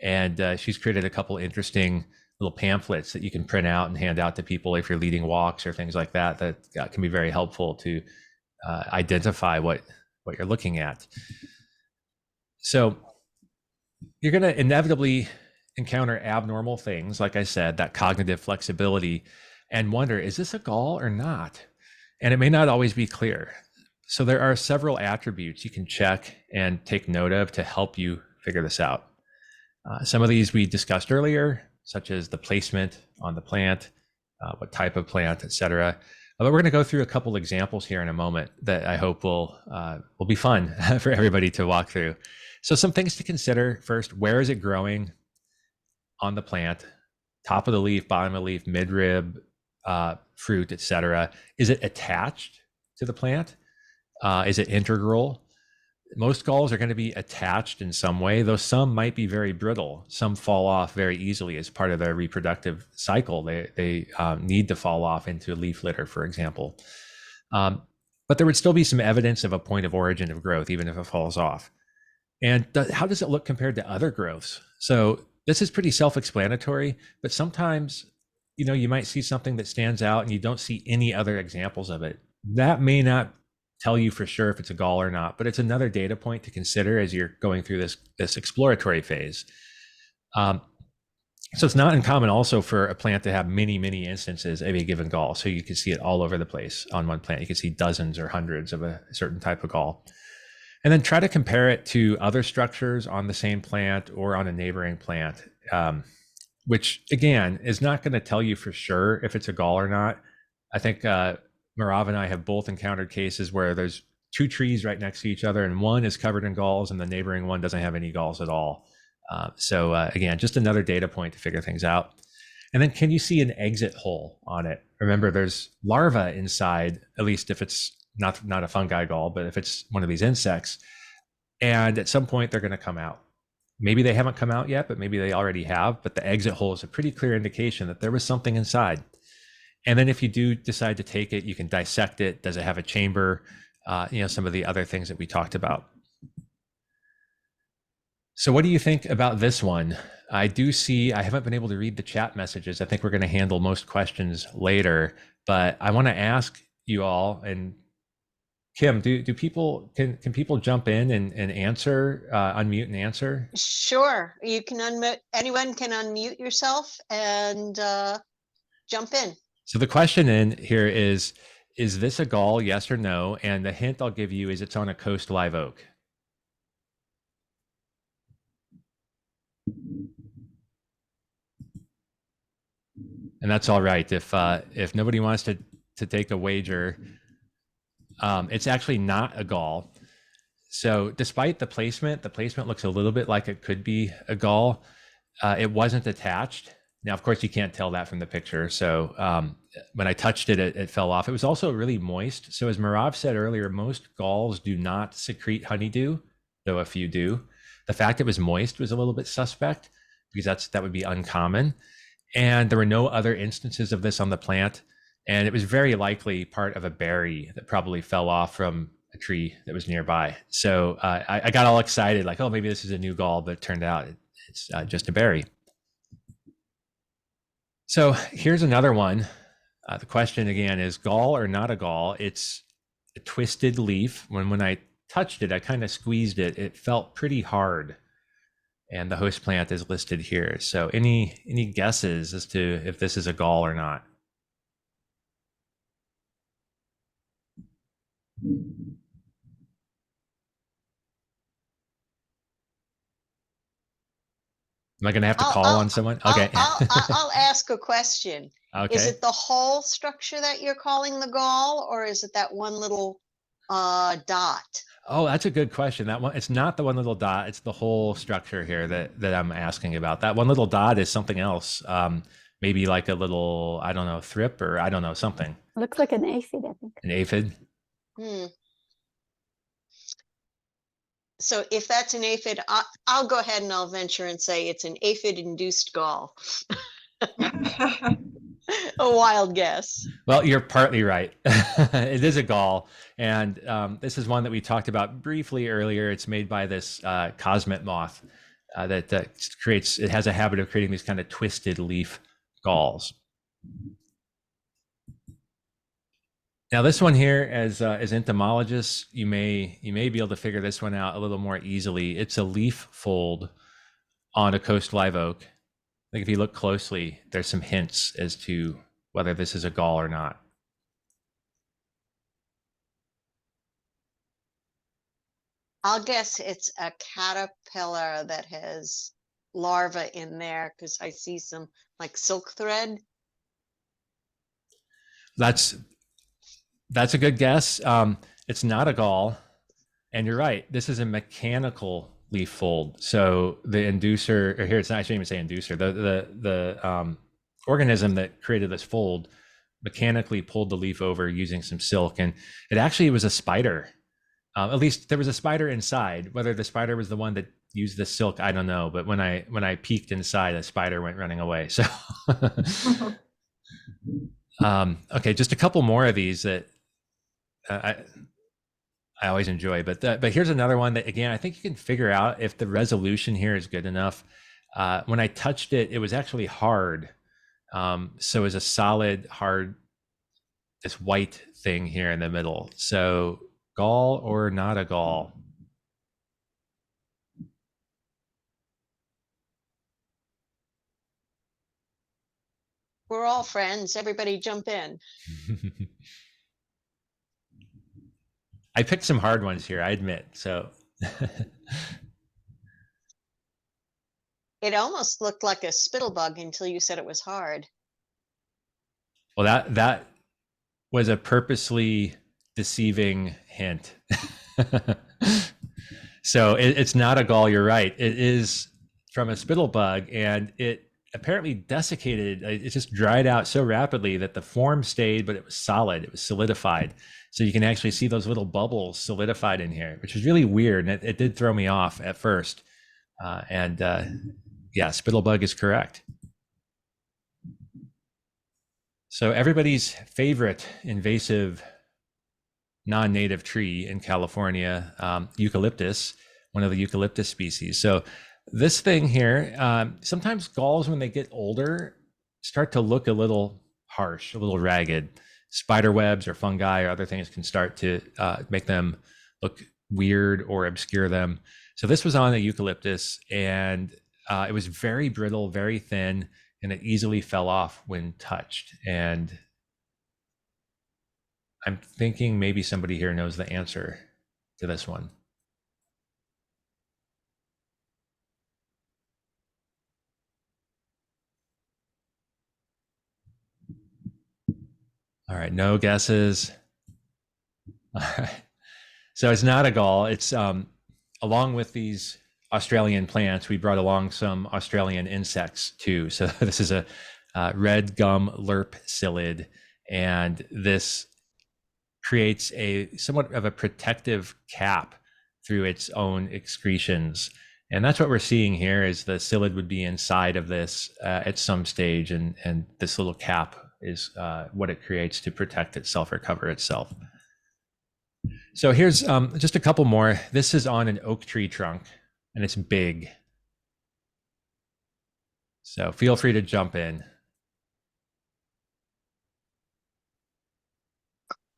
And she's created a couple interesting little pamphlets that you can print out and hand out to people if you're leading walks or things like that, that can be very helpful to identify what you're looking at. So you're going to inevitably encounter abnormal things, like I said, that cognitive flexibility, and wonder, is this a gall or not? And it may not always be clear. So there are several attributes you can check and take note of to help you figure this out. Some of these we discussed earlier, such as the placement on the plant, what type of plant, etc. But we're going to go through a couple examples here in a moment that I hope will be fun for everybody to walk through. So some things to consider. First, where is it growing on the plant? Top of the leaf, bottom of the leaf, midrib, fruit, etc. Is it attached to the plant? Is it integral? Most galls are going to be attached in some way, though some might be very brittle. Some fall off very easily as part of their reproductive cycle. They need to fall off into leaf litter, for example. But there would still be some evidence of a point of origin of growth, even if it falls off. And how does it look compared to other growths? So this is pretty self-explanatory, but sometimes, you might see something that stands out and you don't see any other examples of it. That may not tell you for sure if it's a gall or not, but it's another data point to consider as you're going through this exploratory phase. So it's not uncommon also for a plant to have many, many instances of a given gall. So you can see it all over the place on one plant. You can see dozens or hundreds of a certain type of gall. And then try to compare it to other structures on the same plant or on a neighboring plant, which again is not going to tell you for sure if it's a gall or not. I think Merav and I have both encountered cases where there's two trees right next to each other and one is covered in galls and the neighboring one doesn't have any galls at all. So again, just another data point to figure things out. And then can you see an exit hole on it? Remember, there's larvae inside, at least if it's not a fungi gall, but if it's one of these insects. And at some point, they're going to come out. Maybe they haven't come out yet, but maybe they already have. But the exit hole is a pretty clear indication that there was something inside. And then if you do decide to take it, you can dissect it. Does it have a chamber? Some of the other things that we talked about. So what do you think about this one? I haven't been able to read the chat messages. I think we're going to handle most questions later, but I want to ask you all, and Kim, can people jump in and answer, unmute and answer? Sure. You can unmute, anyone can unmute yourself and jump in. So the question in here is this a gall, yes or no? And the hint I'll give you is it's on a coast live oak. And that's all right. If nobody wants to take a wager, it's actually not a gall. So despite the placement looks a little bit like it could be a gall. It wasn't attached. Now, of course, you can't tell that from the picture. So when I touched it, it fell off. It was also really moist. So as Merav said earlier, most galls do not secrete honeydew, though a few do. The fact it was moist was a little bit suspect because that would be uncommon. And there were no other instances of this on the plant. And it was very likely part of a berry that probably fell off from a tree that was nearby. So I got all excited, like, oh, maybe this is a new gall, but it turned out it's just a berry. So here's another one. The question again is gall or not a gall? It's a twisted leaf. When I touched it, I kind of squeezed it. It felt pretty hard. And the host plant is listed here. So any guesses as to if this is a gall or not? Am I going to have to call on someone? Okay. I'll ask a question. Okay. Is it the whole structure that you're calling the gall, or is it that one little dot? Oh, that's a good question. That one, it's not the one little dot. It's the whole structure here that I'm asking about. That one little dot is something else. Maybe like a little, I don't know, thrip or I don't know, something. Looks like an aphid, I think. An aphid? So if that's an aphid, I'll go ahead and I'll venture and say it's an aphid-induced gall. A wild guess. Well, you're partly right. It is a gall. And this is one that we talked about briefly earlier. It's made by this cosmet moth that it has a habit of creating these kind of twisted leaf galls. Now, this one here, as entomologists, you may be able to figure this one out a little more easily. It's a leaf fold on a coast live oak. I think if you look closely, there's some hints as to whether this is a gall or not. I'll guess it's a caterpillar that has larvae in there because I see some like silk thread. That's a good guess. It's not a gall, and you're right. This is a mechanical leaf fold. So the inducer, or here it's not, I shouldn't even say inducer. The organism that created this fold mechanically pulled the leaf over using some silk, and it actually was a spider. At least there was a spider inside. Whether the spider was the one that used the silk, I don't know. But when I peeked inside, a spider went running away. So, okay, just a couple more of these that I always enjoy. But here's another one that, again, I think you can figure out if the resolution here is good enough. When I touched it, it was actually hard. So it was a solid, hard, this white thing here in the middle. So gall or not a gall? We're all friends. Everybody jump in. I picked some hard ones here, I admit. So it almost looked like a spittlebug until you said it was hard. Well, that was a purposely deceiving hint. So it's not a gall. You're right. It is from a spittle bug, and it apparently desiccated. It just dried out so rapidly that the form stayed, but it was solid. It was solidified. So you can actually see those little bubbles solidified in here, which is really weird. And it did throw me off at first. Yeah, spittlebug is correct. So everybody's favorite invasive non-native tree in California, eucalyptus, one of the eucalyptus species. So this thing here, sometimes galls, when they get older, start to look a little harsh, a little ragged. Spider webs or fungi or other things can start to make them look weird or obscure them. So this was on a eucalyptus, and it was very brittle, very thin, and it easily fell off when touched. And I'm thinking maybe somebody here knows the answer to this one. All right, no guesses. All right. So it's not a gall. It's along with these Australian plants, we brought along some Australian insects too. So this is a red gum lerp psyllid, and this creates a somewhat of a protective cap through its own excretions. And that's what we're seeing here is the psyllid would be inside of this at some stage, and this little cap is what it creates to protect itself or cover itself. So here's just a couple more. This is on an oak tree trunk, and it's big. So feel free to jump in.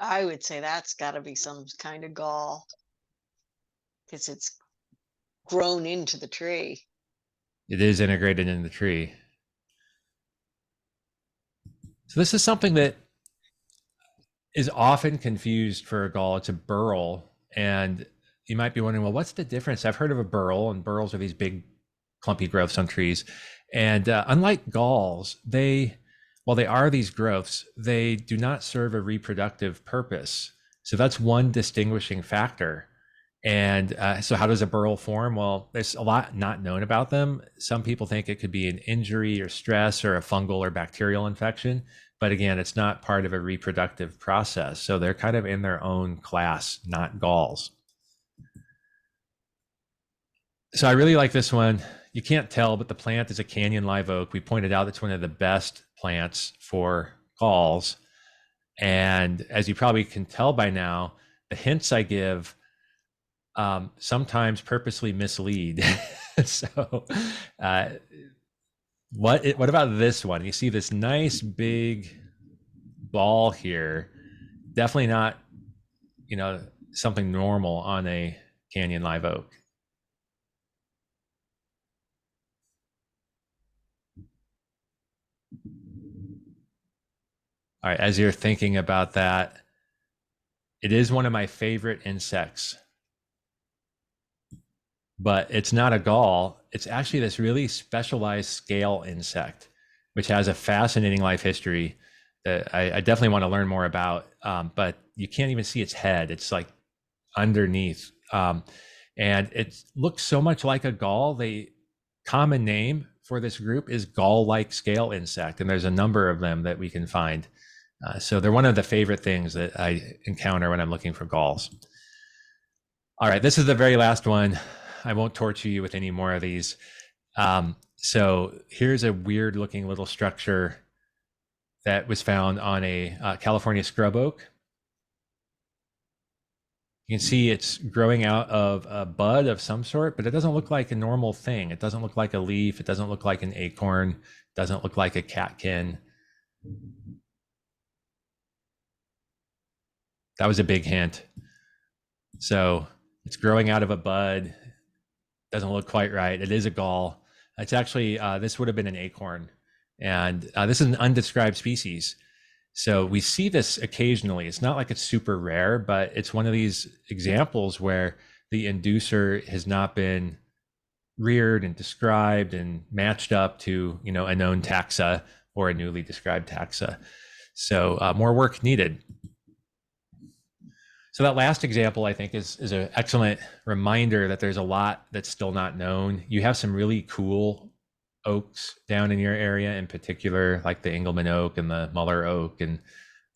I would say that's got to be some kind of gall because it's grown into the tree. It is integrated in the tree. So this is something that is often confused for a gall. It's a burl, and you might be wondering, well, what's the difference? I've heard of a burl, and burls are these big clumpy growths on trees. And unlike galls, while they are these growths, they do not serve a reproductive purpose. So that's one distinguishing factor. And so how does a burl form? Well, there's a lot not known about them. Some people think it could be an injury or stress or a fungal or bacterial infection. But again, it's not part of a reproductive process. So they're kind of in their own class, not galls. So I really like this one. You can't tell, but the plant is a canyon live oak. We pointed out it's one of the best plants for galls. And as you probably can tell by now, the hints I give sometimes purposely mislead. So what about this one? You see this nice big ball here. Definitely not, something normal on a canyon live oak. All right, as you're thinking about that, it is one of my favorite insects, but it's not a gall. It's actually this really specialized scale insect, which has a fascinating life history that I definitely want to learn more about. But you can't even see its head. It's like underneath. And it looks so much like a gall. The common name for this group is gall-like scale insect. And there's a number of them that we can find. So they're one of the favorite things that I encounter when I'm looking for galls. All right, this is the very last one. I won't torture you with any more of these. So here's a weird looking little structure that was found on a California scrub oak. You can see it's growing out of a bud of some sort, but it doesn't look like a normal thing. It doesn't look like a leaf. It doesn't look like an acorn. It doesn't look like a catkin. That was a big hint. So it's growing out of a bud. Doesn't look quite right. It is a gall. It's actually, this would have been an acorn. And this is an undescribed species. So we see this occasionally. It's not like it's super rare, but it's one of these examples where the inducer has not been reared and described and matched up to, a known taxa or a newly described taxa. So more work needed. So that last example, I think, is an excellent reminder that there's a lot that's still not known. You have some really cool oaks down in your area, in particular, like the Engelmann oak and the Muller oak and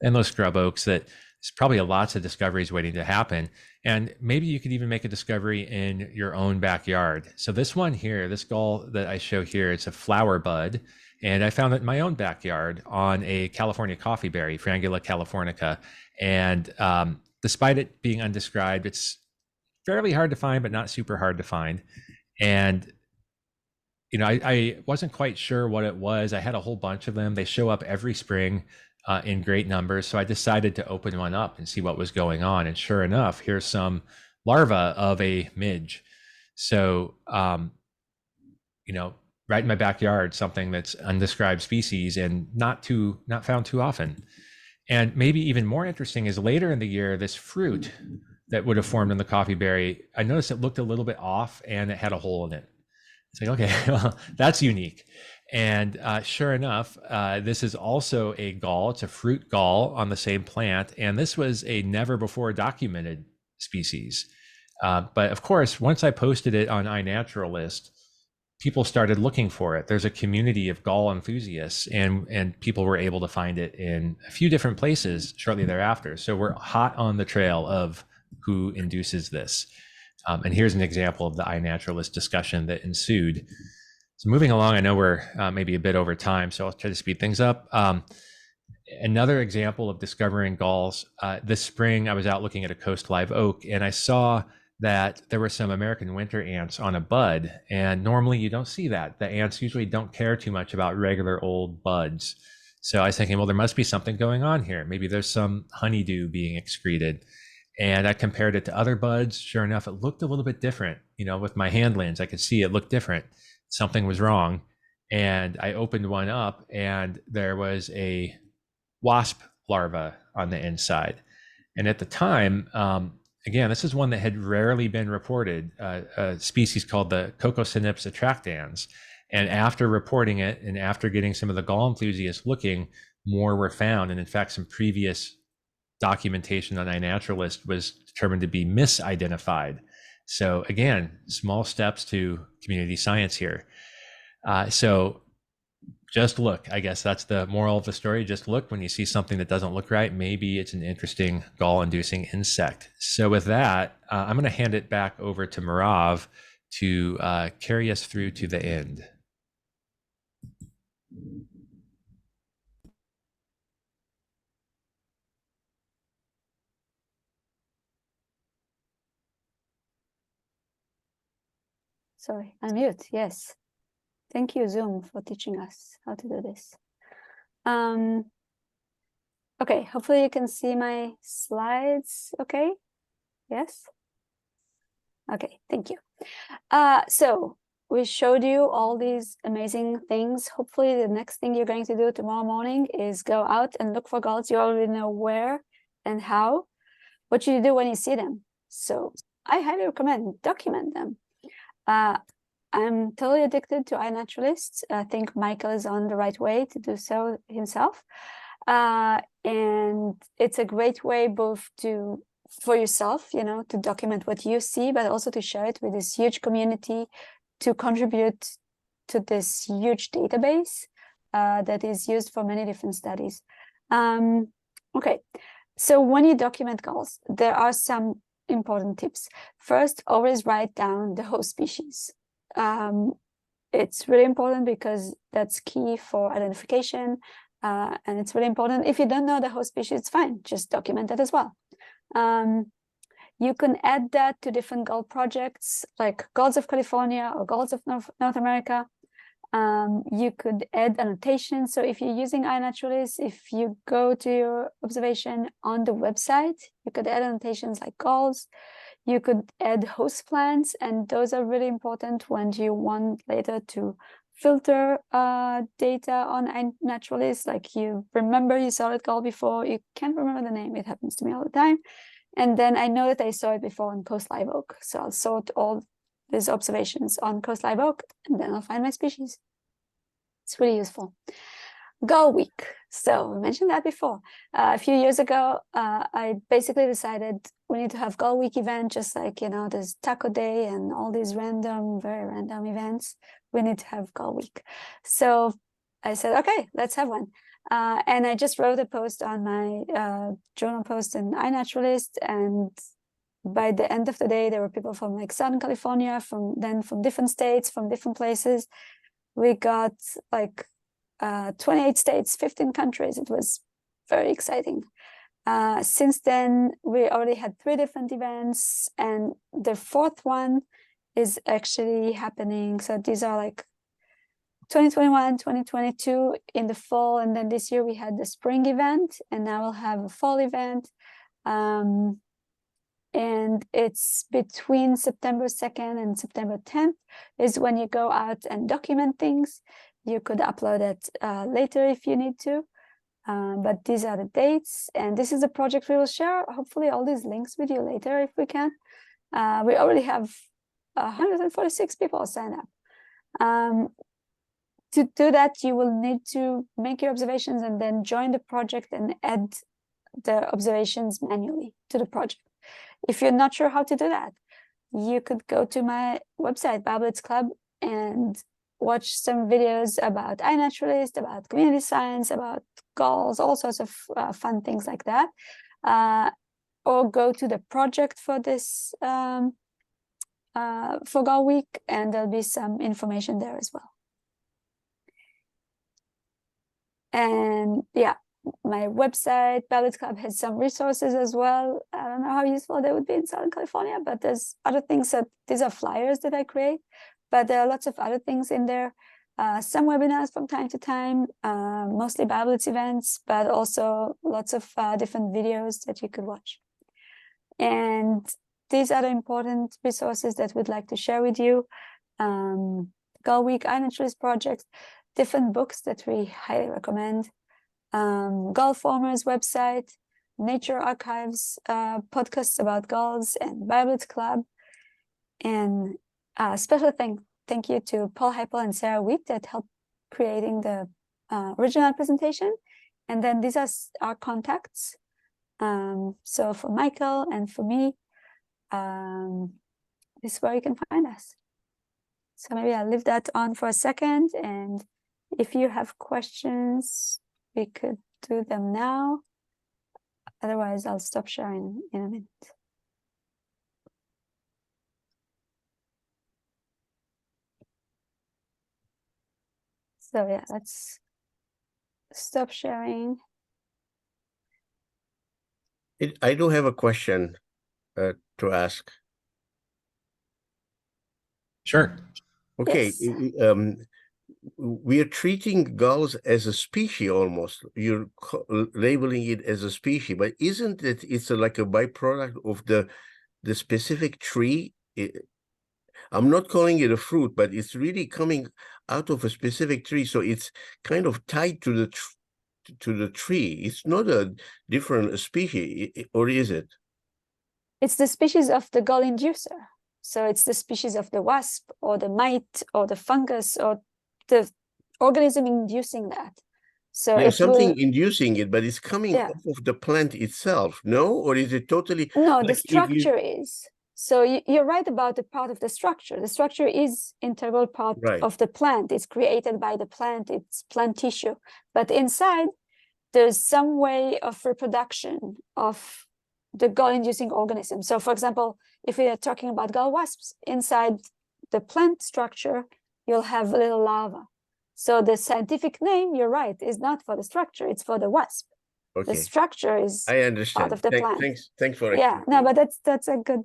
those scrub oaks, that there's probably lots of discoveries waiting to happen. And maybe you could even make a discovery in your own backyard. So this one here, this gall that I show here, it's a flower bud. And I found it in my own backyard on a California coffee berry, Frangula californica. And despite it being undescribed, it's fairly hard to find, but not super hard to find. And you know, I wasn't quite sure what it was. I had a whole bunch of them. They show up every spring in great numbers. So I decided to open one up and see what was going on. And sure enough, here's some larvae of a midge. So, you know, right in my backyard, something that's undescribed species and not found too often. And maybe even more interesting is later in the year, this fruit that would have formed in the coffee berry, I noticed it looked a little bit off and it had a hole in it. It's like, okay, well, that's unique. And sure enough, this is also a gall. It's a fruit gall on the same plant. And this was a never before documented species. But of course, once I posted it on iNaturalist, people started looking for it. There's a community of gall enthusiasts, and people were able to find it in a few different places shortly thereafter. So we're hot on the trail of who induces this. And here's an example of the iNaturalist discussion that ensued. So moving along, I know we're maybe a bit over time, so I'll try to speed things up. Another example of discovering galls, this spring I was out looking at a coast live oak, and I saw that there were some American winter ants on a bud, and normally you don't see that. The ants usually don't care too much about regular old buds. So I was thinking, well, there must be something going on here. Maybe there's some honeydew being excreted. And I compared it to other buds. Sure enough, it looked a little bit different. You know, with my hand lens, I could see it looked different. Something was wrong. And I opened one up and there was a wasp larva on the inside. And at the time, again, this is one that had rarely been reported, a species called the Cocosynips attractans. And after reporting it and after getting some of the gall enthusiasts looking, more were found. And in fact, some previous documentation on iNaturalist was determined to be misidentified. So again, small steps to community science here. So just look, I guess that's the moral of the story. Just look when you see something that doesn't look right. Maybe it's an interesting gall-inducing insect. So with that, I'm going to hand it back over to Merav to carry us through to the end. Sorry, unmute, yes. Thank you, Zoom, for teaching us how to do this. Okay, hopefully you can see my slides, okay? Yes? Okay, thank you. So we showed you all these amazing things. Hopefully the next thing you're going to do tomorrow morning is go out and look for galls. You already know where and how. What should you do when you see them? So I highly recommend document them. I'm totally addicted to iNaturalist. I think Michael is on the right way to do so himself. And it's a great way both for yourself, you know, to document what you see, but also to share it with this huge community, to contribute to this huge database that is used for many different studies. Okay, so when you document galls, there are some important tips. First, always write down the host species. It's really important because that's key for identification, and it's really important. If you don't know the host species, it's fine, just document it as well. You can add that to different gall projects like Galls of California or Galls of North America. You could add annotations. So if you're using iNaturalist, if you go to your observation on the website, you could add annotations like galls. You could add host plants, and those are really important when you want later to filter data on iNaturalist. Like you remember you saw that gall before, you can't remember the name. It happens to me all the time. And then I know that I saw it before on Coast Live Oak. So I'll sort all these observations on Coast Live Oak, and then I'll find my species. It's really useful. Gall week. So I mentioned that before. A few years ago, I basically decided we need to have Gall Week event, just like, you know, there's Taco Day and all these random, very random events. We need to have Gall Week. So I said, okay, let's have one. And I just wrote a post on my journal post in iNaturalist, and by the end of the day, there were people from like Southern California, from different states, from different places. We got like 28 states, 15 countries. It was very exciting. Since then, we already had 3 different events, and the 4th one is actually happening. So these are like 2021, 2022 in the fall, and then this year we had the spring event, and now we'll have a fall event. And it's between September 2nd and September 10th is when you go out and document things. You could upload it later if you need to, but these are the dates, and this is a project we will share, hopefully all these links with you later if we can. We already have 146 people sign up. To do that, you will need to make your observations and then join the project and add the observations manually to the project. If you're not sure how to do that, you could go to my website, BioBlitz Club, and watch some videos about iNaturalist, about community science, about galls, all sorts of fun things like that. Or go to the project for this for Gall Week, and there'll be some information there as well. And yeah, my website, BioBlitz Club, has some resources as well. I don't know how useful they would be in Southern California, but there's other things that these are flyers that I create, but there are lots of other things in there. Some webinars from time to time, mostly BioBlitz events, but also lots of different videos that you could watch. And these are the important resources that we'd like to share with you. Gall Week, iNaturalist projects, different books that we highly recommend. Gall Farmers website, Nature Archives, podcasts about galls, and BioBlitz Club. And special thank you to Paul Heipel and Sarah Wheat that helped creating the original presentation. And then these are our contacts. So for Michael and for me, this is where you can find us. So maybe I'll leave that on for a second, and if you have questions, we could do them now. Otherwise, I'll stop sharing in a minute. So yeah, let's stop sharing. I do have a question to ask. Sure. Okay, Yes. we are treating galls as a species almost. You're labeling it as a species, but isn't it? It's like a byproduct of the specific tree. I'm not calling it a fruit, but it's really coming out of a specific tree, so it's kind of tied to the tree. It's not a different species, or is it? It's the species of the gall inducer. So it's the species of the wasp or the mite or the fungus or the organism inducing that. So There's something will, inducing it, but it's coming off of the plant itself, no? Or is it totally? No, like the structure is. So you're right about the part of the structure. The structure is integral part of the plant. It's created by the plant. It's plant tissue. But inside, there's some way of reproduction of the gall-inducing organism. So for example, if we are talking about gall wasps, inside the plant structure, you'll have a little larva. So the scientific name, you're right, is not for the structure, it's for the wasp. Okay. The structure is I understand. part of the plant. Thanks for yeah, no, but that's a good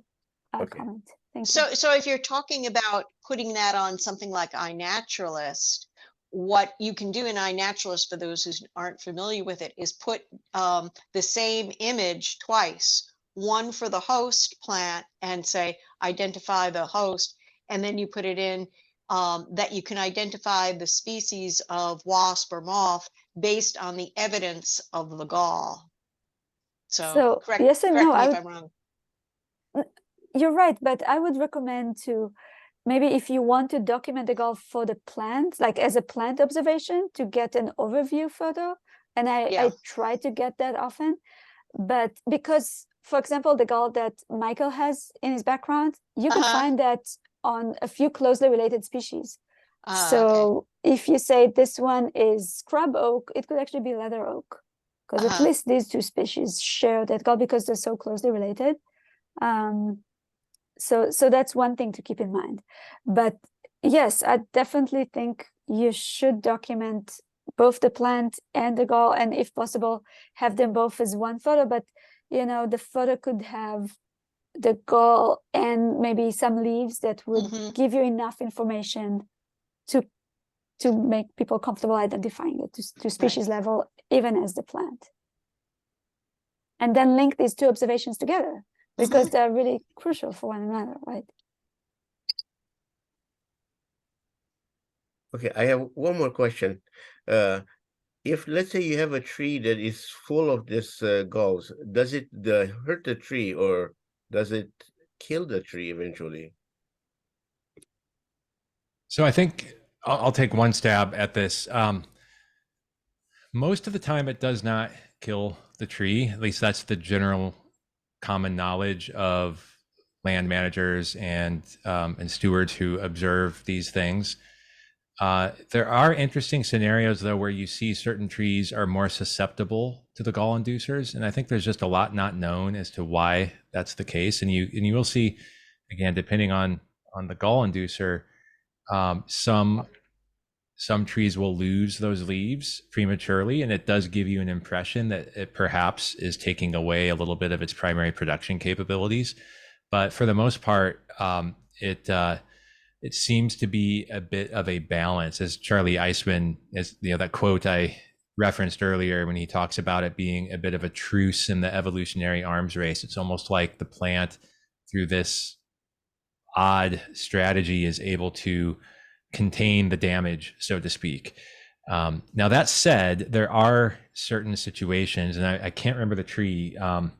comment. Thank you. So if you're talking about putting that on something like iNaturalist, what you can do in iNaturalist, for those who aren't familiar with it, is put the same image twice, one for the host plant and say, identify the host, and then you put it in that you can identify the species of wasp or moth based on the evidence of the gall. So correct, yes and no, me if I'm wrong. You're right, but I would recommend to maybe if you want to document the gall for the plant, like as a plant observation, to get an overview photo And I try to get that often, but because, for example, the gall that Michael has in his background, you can find that on a few closely related species. So if you say this one is scrub oak, it could actually be leather oak, because at least these two species share that gall because they're so closely related. So that's one thing to keep in mind. But yes, I definitely think you should document both the plant and the gall, and if possible, have them both as one photo. But you know, the photo could have the gall and maybe some leaves that would give you enough information to make people comfortable identifying it to species level, even as the plant. And then link these two observations together, because they're really crucial for one another, right? Okay, I have one more question. If let's say you have a tree that is full of this galls, does it hurt the tree, or does it kill the tree eventually? So I think I'll take one stab at this. Most of the time, it does not kill the tree. At least that's the general common knowledge of land managers and stewards who observe these things. There are interesting scenarios, though, where you see certain trees are more susceptible to the gall inducers, and I think there's just a lot not known as to why that's the case. And you will see, again, depending on the gall inducer, some trees will lose those leaves prematurely, and it does give you an impression that it perhaps is taking away a little bit of its primary production capabilities. But for the most part, it seems to be a bit of a balance, as Charlie Eisman, as you know, that quote I referenced earlier, when he talks about it being a bit of a truce in the evolutionary arms race. It's almost like the plant, through this odd strategy, is able to contain the damage, so to speak. Now, that said, there are certain situations, and I can't remember the tree, an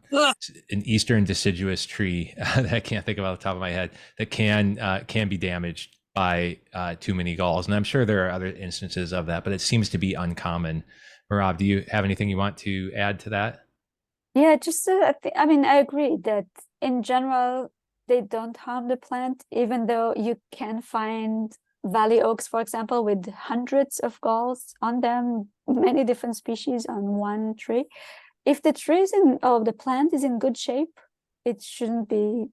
eastern deciduous tree that I can't think of off the top of my head, that can be damaged by too many galls. And I'm sure there are other instances of that, but it seems to be uncommon. Merav, do you have anything you want to add to that? Yeah, just I mean, I agree that in general, they don't harm the plant, even though you can find valley oaks, for example, with hundreds of galls on them, many different species on one tree. If the tree is the plant is in good shape, it shouldn't be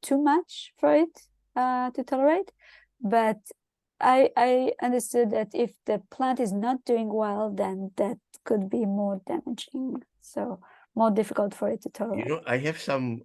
too much for it to tolerate. But I understood that if the plant is not doing well, then that could be more damaging. So more difficult for it to tolerate. You know, I have some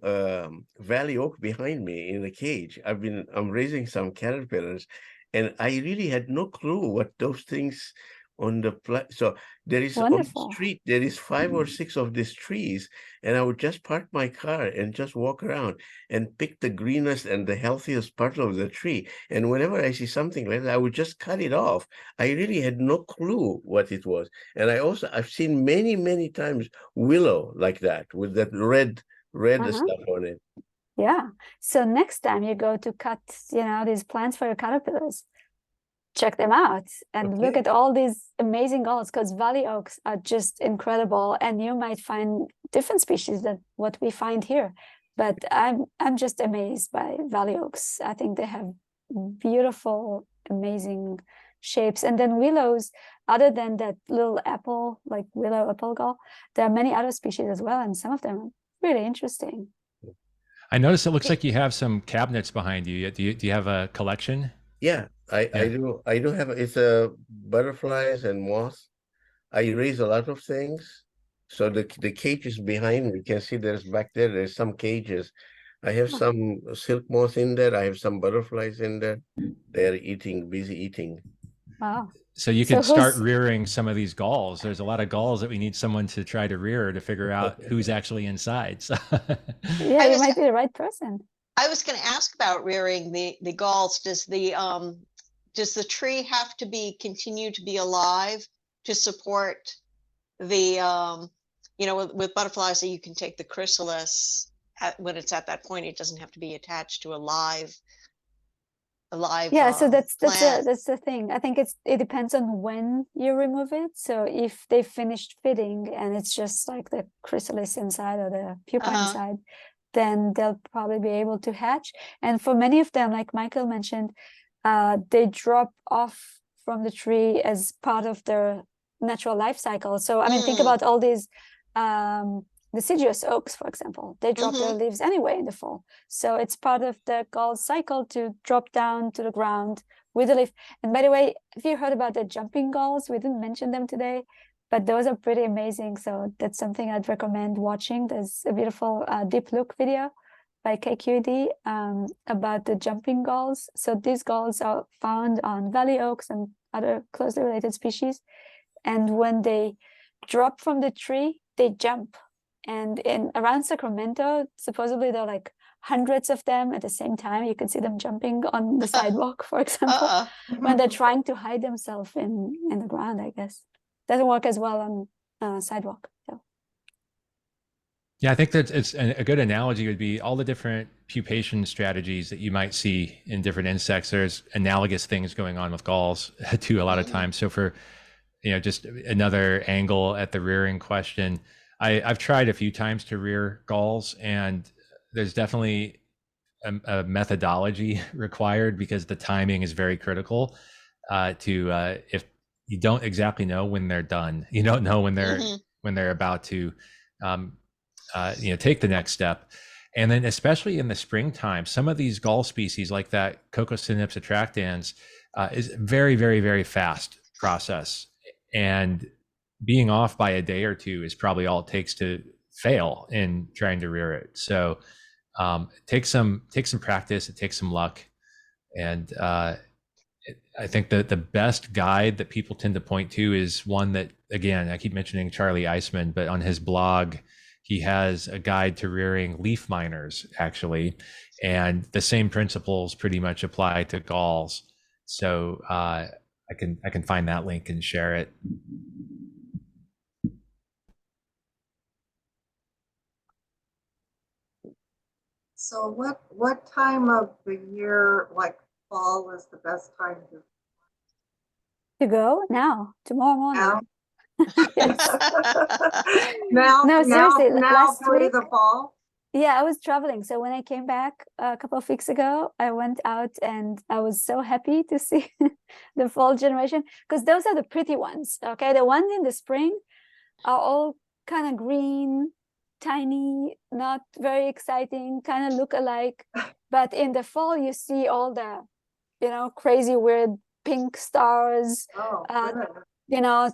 valley oak behind me in a cage. I'm raising some caterpillars, and I really had no clue what those things on the so there is on the street, there is 5 or 6 of these trees, and I would just park my car and just walk around and pick the greenest and the healthiest part of the tree. And whenever I see something like that, I would just cut it off. I really had no clue what it was. And I've seen many times willow like that, with that red stuff on it. Yeah. So next time you go to cut, these plants for your caterpillars, check them out and look at all these amazing galls, because valley oaks are just incredible, and you might find different species than what we find here. But I'm just amazed by valley oaks. I think they have beautiful, amazing shapes. And then willows, other than that little apple, like willow apple gall, there are many other species as well, and some of them are really interesting. I noticed it looks like you have some cabinets behind you. Do you have a collection? Yeah, I do have it's butterflies and moths. I raise a lot of things. So the cage is behind me. You can see there's some cages. I have some silk moth in there. I have some butterflies in there. They're busy eating. Wow. So you could start rearing some of these galls. There's a lot of galls that we need someone to try to rear to figure out who's actually inside. So yeah, you might be the right person. I was going to ask about rearing the galls. Does the tree have to continue to be alive to support the with butterflies, that you can take the chrysalis when it's at that point? It doesn't have to be attached to a live a live Yeah, so that's plant. that's the thing. I think it depends on when you remove it. So if they finished feeding and it's just like the chrysalis inside or the pupa inside, then they'll probably be able to hatch. And for many of them, like Michael mentioned, they drop off from the tree as part of their natural life cycle. So I mean, think about all these deciduous oaks, for example. They drop their leaves anyway in the fall. So it's part of the gall cycle to drop down to the ground with the leaf. And by the way, have you heard about the jumping galls? We didn't mention them today, but those are pretty amazing. So that's something I'd recommend watching. There's a beautiful deep look video by KQED about the jumping galls. So these galls are found on valley oaks and other closely related species. And when they drop from the tree, they jump. And around Sacramento, supposedly there are like hundreds of them at the same time. You can see them jumping on the sidewalk, for example, when they're trying to hide themselves in the ground, I guess. Doesn't work as well on sidewalk. So. Yeah, I think that it's a good analogy would be all the different pupation strategies that you might see in different insects. There's analogous things going on with galls too a lot of times. So for, just another angle at the rearing question, I've tried a few times to rear galls, and there's definitely a methodology required because the timing is very critical. If you don't exactly know when they're done, you don't know when they're about to, take the next step. And then especially in the springtime, some of these gall species like that Cocosynips attractans is very, very, very fast process. And being off by a day or two is probably all it takes to fail in trying to rear it. So it takes some practice, it takes some luck. And I think that the best guide that people tend to point to is one that, again, I keep mentioning Charlie Eisman, but on his blog, he has a guide to rearing leaf miners, actually. And the same principles pretty much apply to galls. So I can find that link and share it. So what time of the year, like fall, is the best time To go now, tomorrow morning. now? Yes. now, No, seriously, last through week, the fall? Yeah, I was traveling. So when I came back a couple of weeks ago, I went out and I was so happy to see the fall generation, because those are the pretty ones. Okay, the ones in the spring are all kind of green, tiny, not very exciting, kind of look alike. But in the fall, you see all the, crazy, weird pink stars, Oh,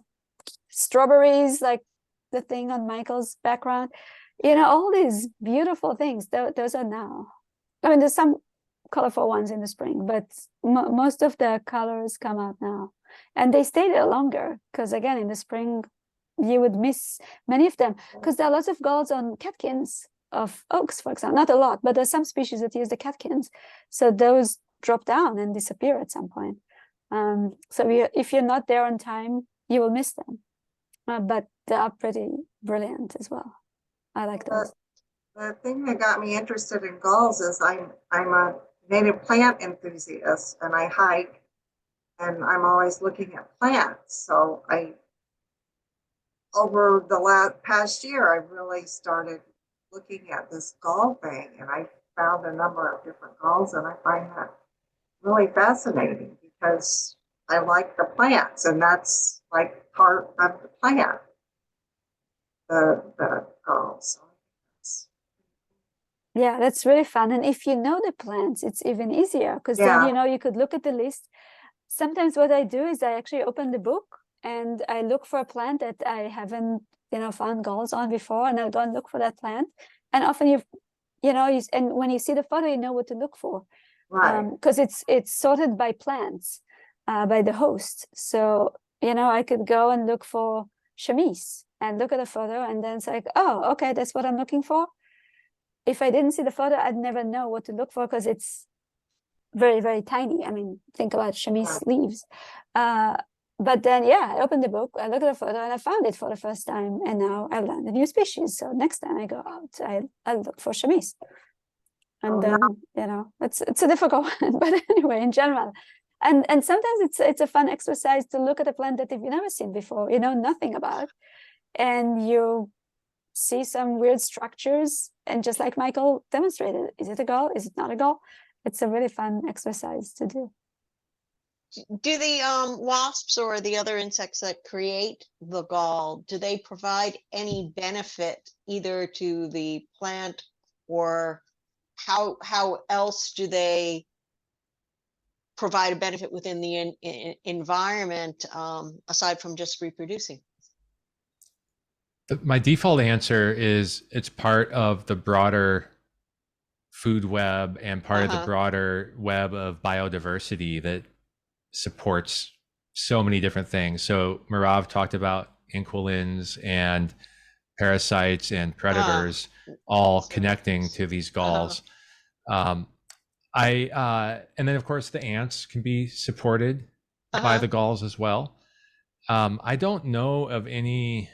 strawberries, like the thing on Michael's background. All these beautiful things. Those are now. I mean, there's some colorful ones in the spring, but most of the colors come out now. And they stay there longer, because again, in the spring, you would miss many of them, because there are lots of galls on catkins of oaks, for example. Not a lot, but there's some species that use the catkins. So those drop down and disappear at some point. So if you're not there on time, you will miss them. But they are pretty brilliant as well. I like those. The thing that got me interested in galls is I'm a native plant enthusiast, and I hike, and I'm always looking at plants. So over the past year, I really started looking at this gall thing, and I found a number of different galls, and I find that really fascinating because I like the plants, and that's like part of the plant, the galls. Yeah, that's really fun. And if you know the plants, it's even easier, because then, you could look at the list. Sometimes what I do is I actually open the book and I look for a plant that I haven't, found galls on before, and I don't look for that plant. And often and when you see the photo, you know what to look for. Right. Because it's sorted by plants, by the host. So, I could go and look for chamise and look at the photo, and then it's like, oh, okay, that's what I'm looking for. If I didn't see the photo, I'd never know what to look for, because it's very, very tiny. I mean, think about chamise leaves. But then, I opened the book, I looked at the photo, and I found it for the first time. And now I learned a new species. So next time I go out, I look for chamise. And Oh, yeah. then, you know, it's a difficult one, but anyway, in general. And sometimes it's a fun exercise to look at a plant that you've never seen before, you know nothing about, and you see some weird structures, and just like Michael demonstrated, is it a gall? Is it not a gall? It's a really fun exercise to do. Do the wasps or the other insects that create the gall, do they provide any benefit either to the plant, or how else do they provide a benefit within the environment aside from just reproducing? My default answer is it's part of the broader food web and part of the broader web of biodiversity that supports so many different things. So Merav talked about inquilins and parasites and predators all connecting to these galls. And then of course the ants can be supported by the galls as well. I don't know of anything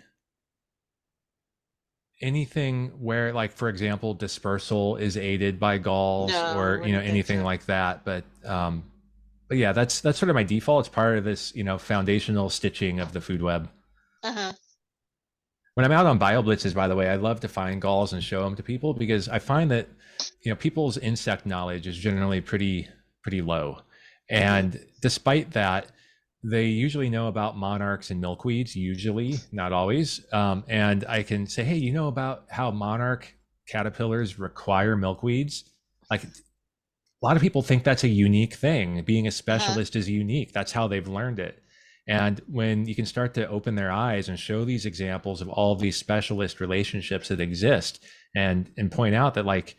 where, like, for example, dispersal is aided by galls, or anything like that. But yeah, that's sort of my default. It's part of this, foundational stitching of the food web. When I'm out on BioBlitzes, by the way, I love to find galls and show them to people, because I find that people's insect knowledge is generally pretty low, and despite that, they usually know about monarchs and milkweeds, usually, not always. And I can say, hey, you know about how monarch caterpillars require milkweeds? Like, a lot of people think that's a unique thing. Being a specialist is unique. That's how they've learned it. And when you can start to open their eyes and show these examples of all of these specialist relationships that exist, and point out that, like,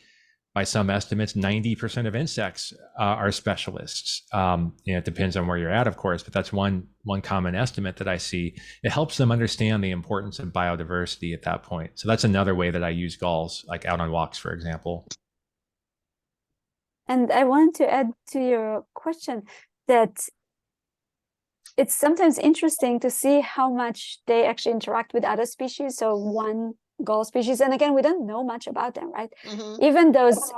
by some estimates, 90% of insects are specialists. It depends on where you're at, of course, but that's one common estimate that I see. It helps them understand the importance of biodiversity at that point. So that's another way that I use galls, like out on walks, for example. And I wanted to add to your question that it's sometimes interesting to see how much they actually interact with other species. So one gall species, and again, we don't know much about them, right? Even those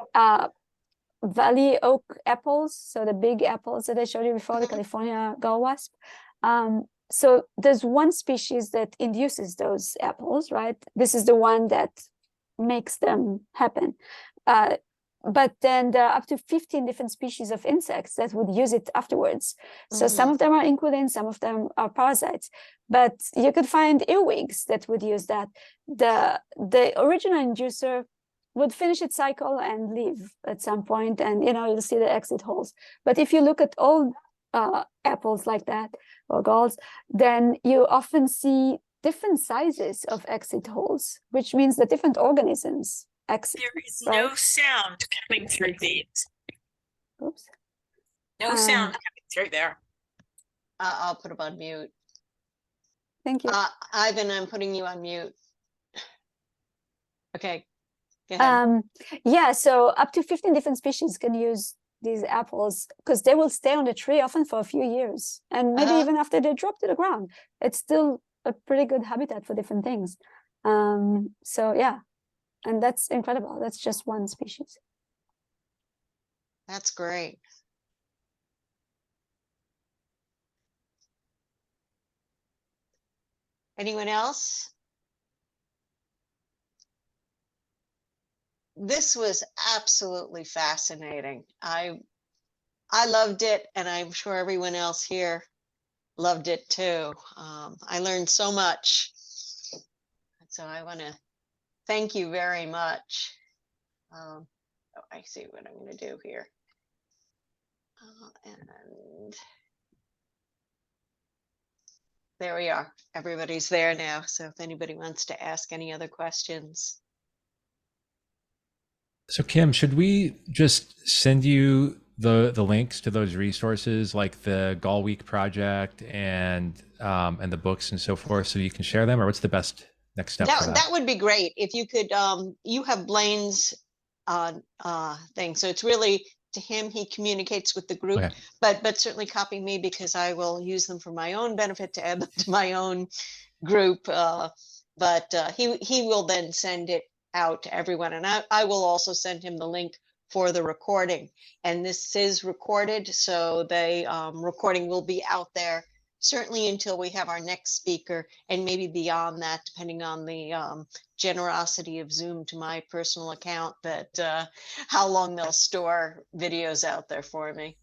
valley oak apples, so the big apples that I showed you before, the California gall wasp. So there's one species that induces those apples, right? This is the one that makes them happen. But then there are up to 15 different species of insects that would use it afterwards. So some of them are inquilins, some of them are parasites. But you could find earwigs that would use that. The original inducer would finish its cycle and leave at some point, and you'll see the exit holes. But if you look at all apples like that, or galls, then you often see different sizes of exit holes, which means that different organisms exit. There is no sound coming through these. Oops. No sound coming through there. I'll put them on mute. Thank you. Ivan, I'm putting you on mute. Okay, go ahead. Yeah, so up to 15 different species can use these apples, because they will stay on the tree often for a few years, and maybe even after they drop to the ground. It's still a pretty good habitat for different things. So yeah, and that's incredible. That's just one species. That's great. Anyone else? This was absolutely fascinating. I loved it, and I'm sure everyone else here loved it too. I learned so much. So I want to thank you very much. Oh, I see what I'm going to do here. And there we are. Everybody's there now. So if anybody wants to ask any other questions. So Kim, should we just send you the links to those resources, like the Gall Week project and the books and so forth, so you can share them, or what's the best next step for that? That would be great if you could. You have Blaine's thing, so it's really to him. He communicates with the group, Okay. but certainly copy me, because I will use them for my own benefit to add them to my own group. But he will then send it out to everyone, and I will also send him the link for the recording. And this is recorded, so the recording will be out there certainly until we have our next speaker, and maybe beyond that, depending on the generosity of Zoom to my personal account, that how long they'll store videos out there for me.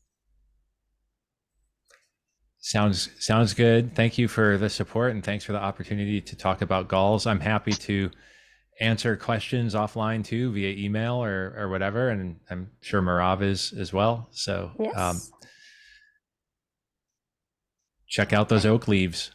Sounds good. Thank you for the support, and thanks for the opportunity to talk about galls. I'm happy to answer questions offline too, via email or whatever, and I'm sure Merav is as well. So Yes. check out those oak leaves.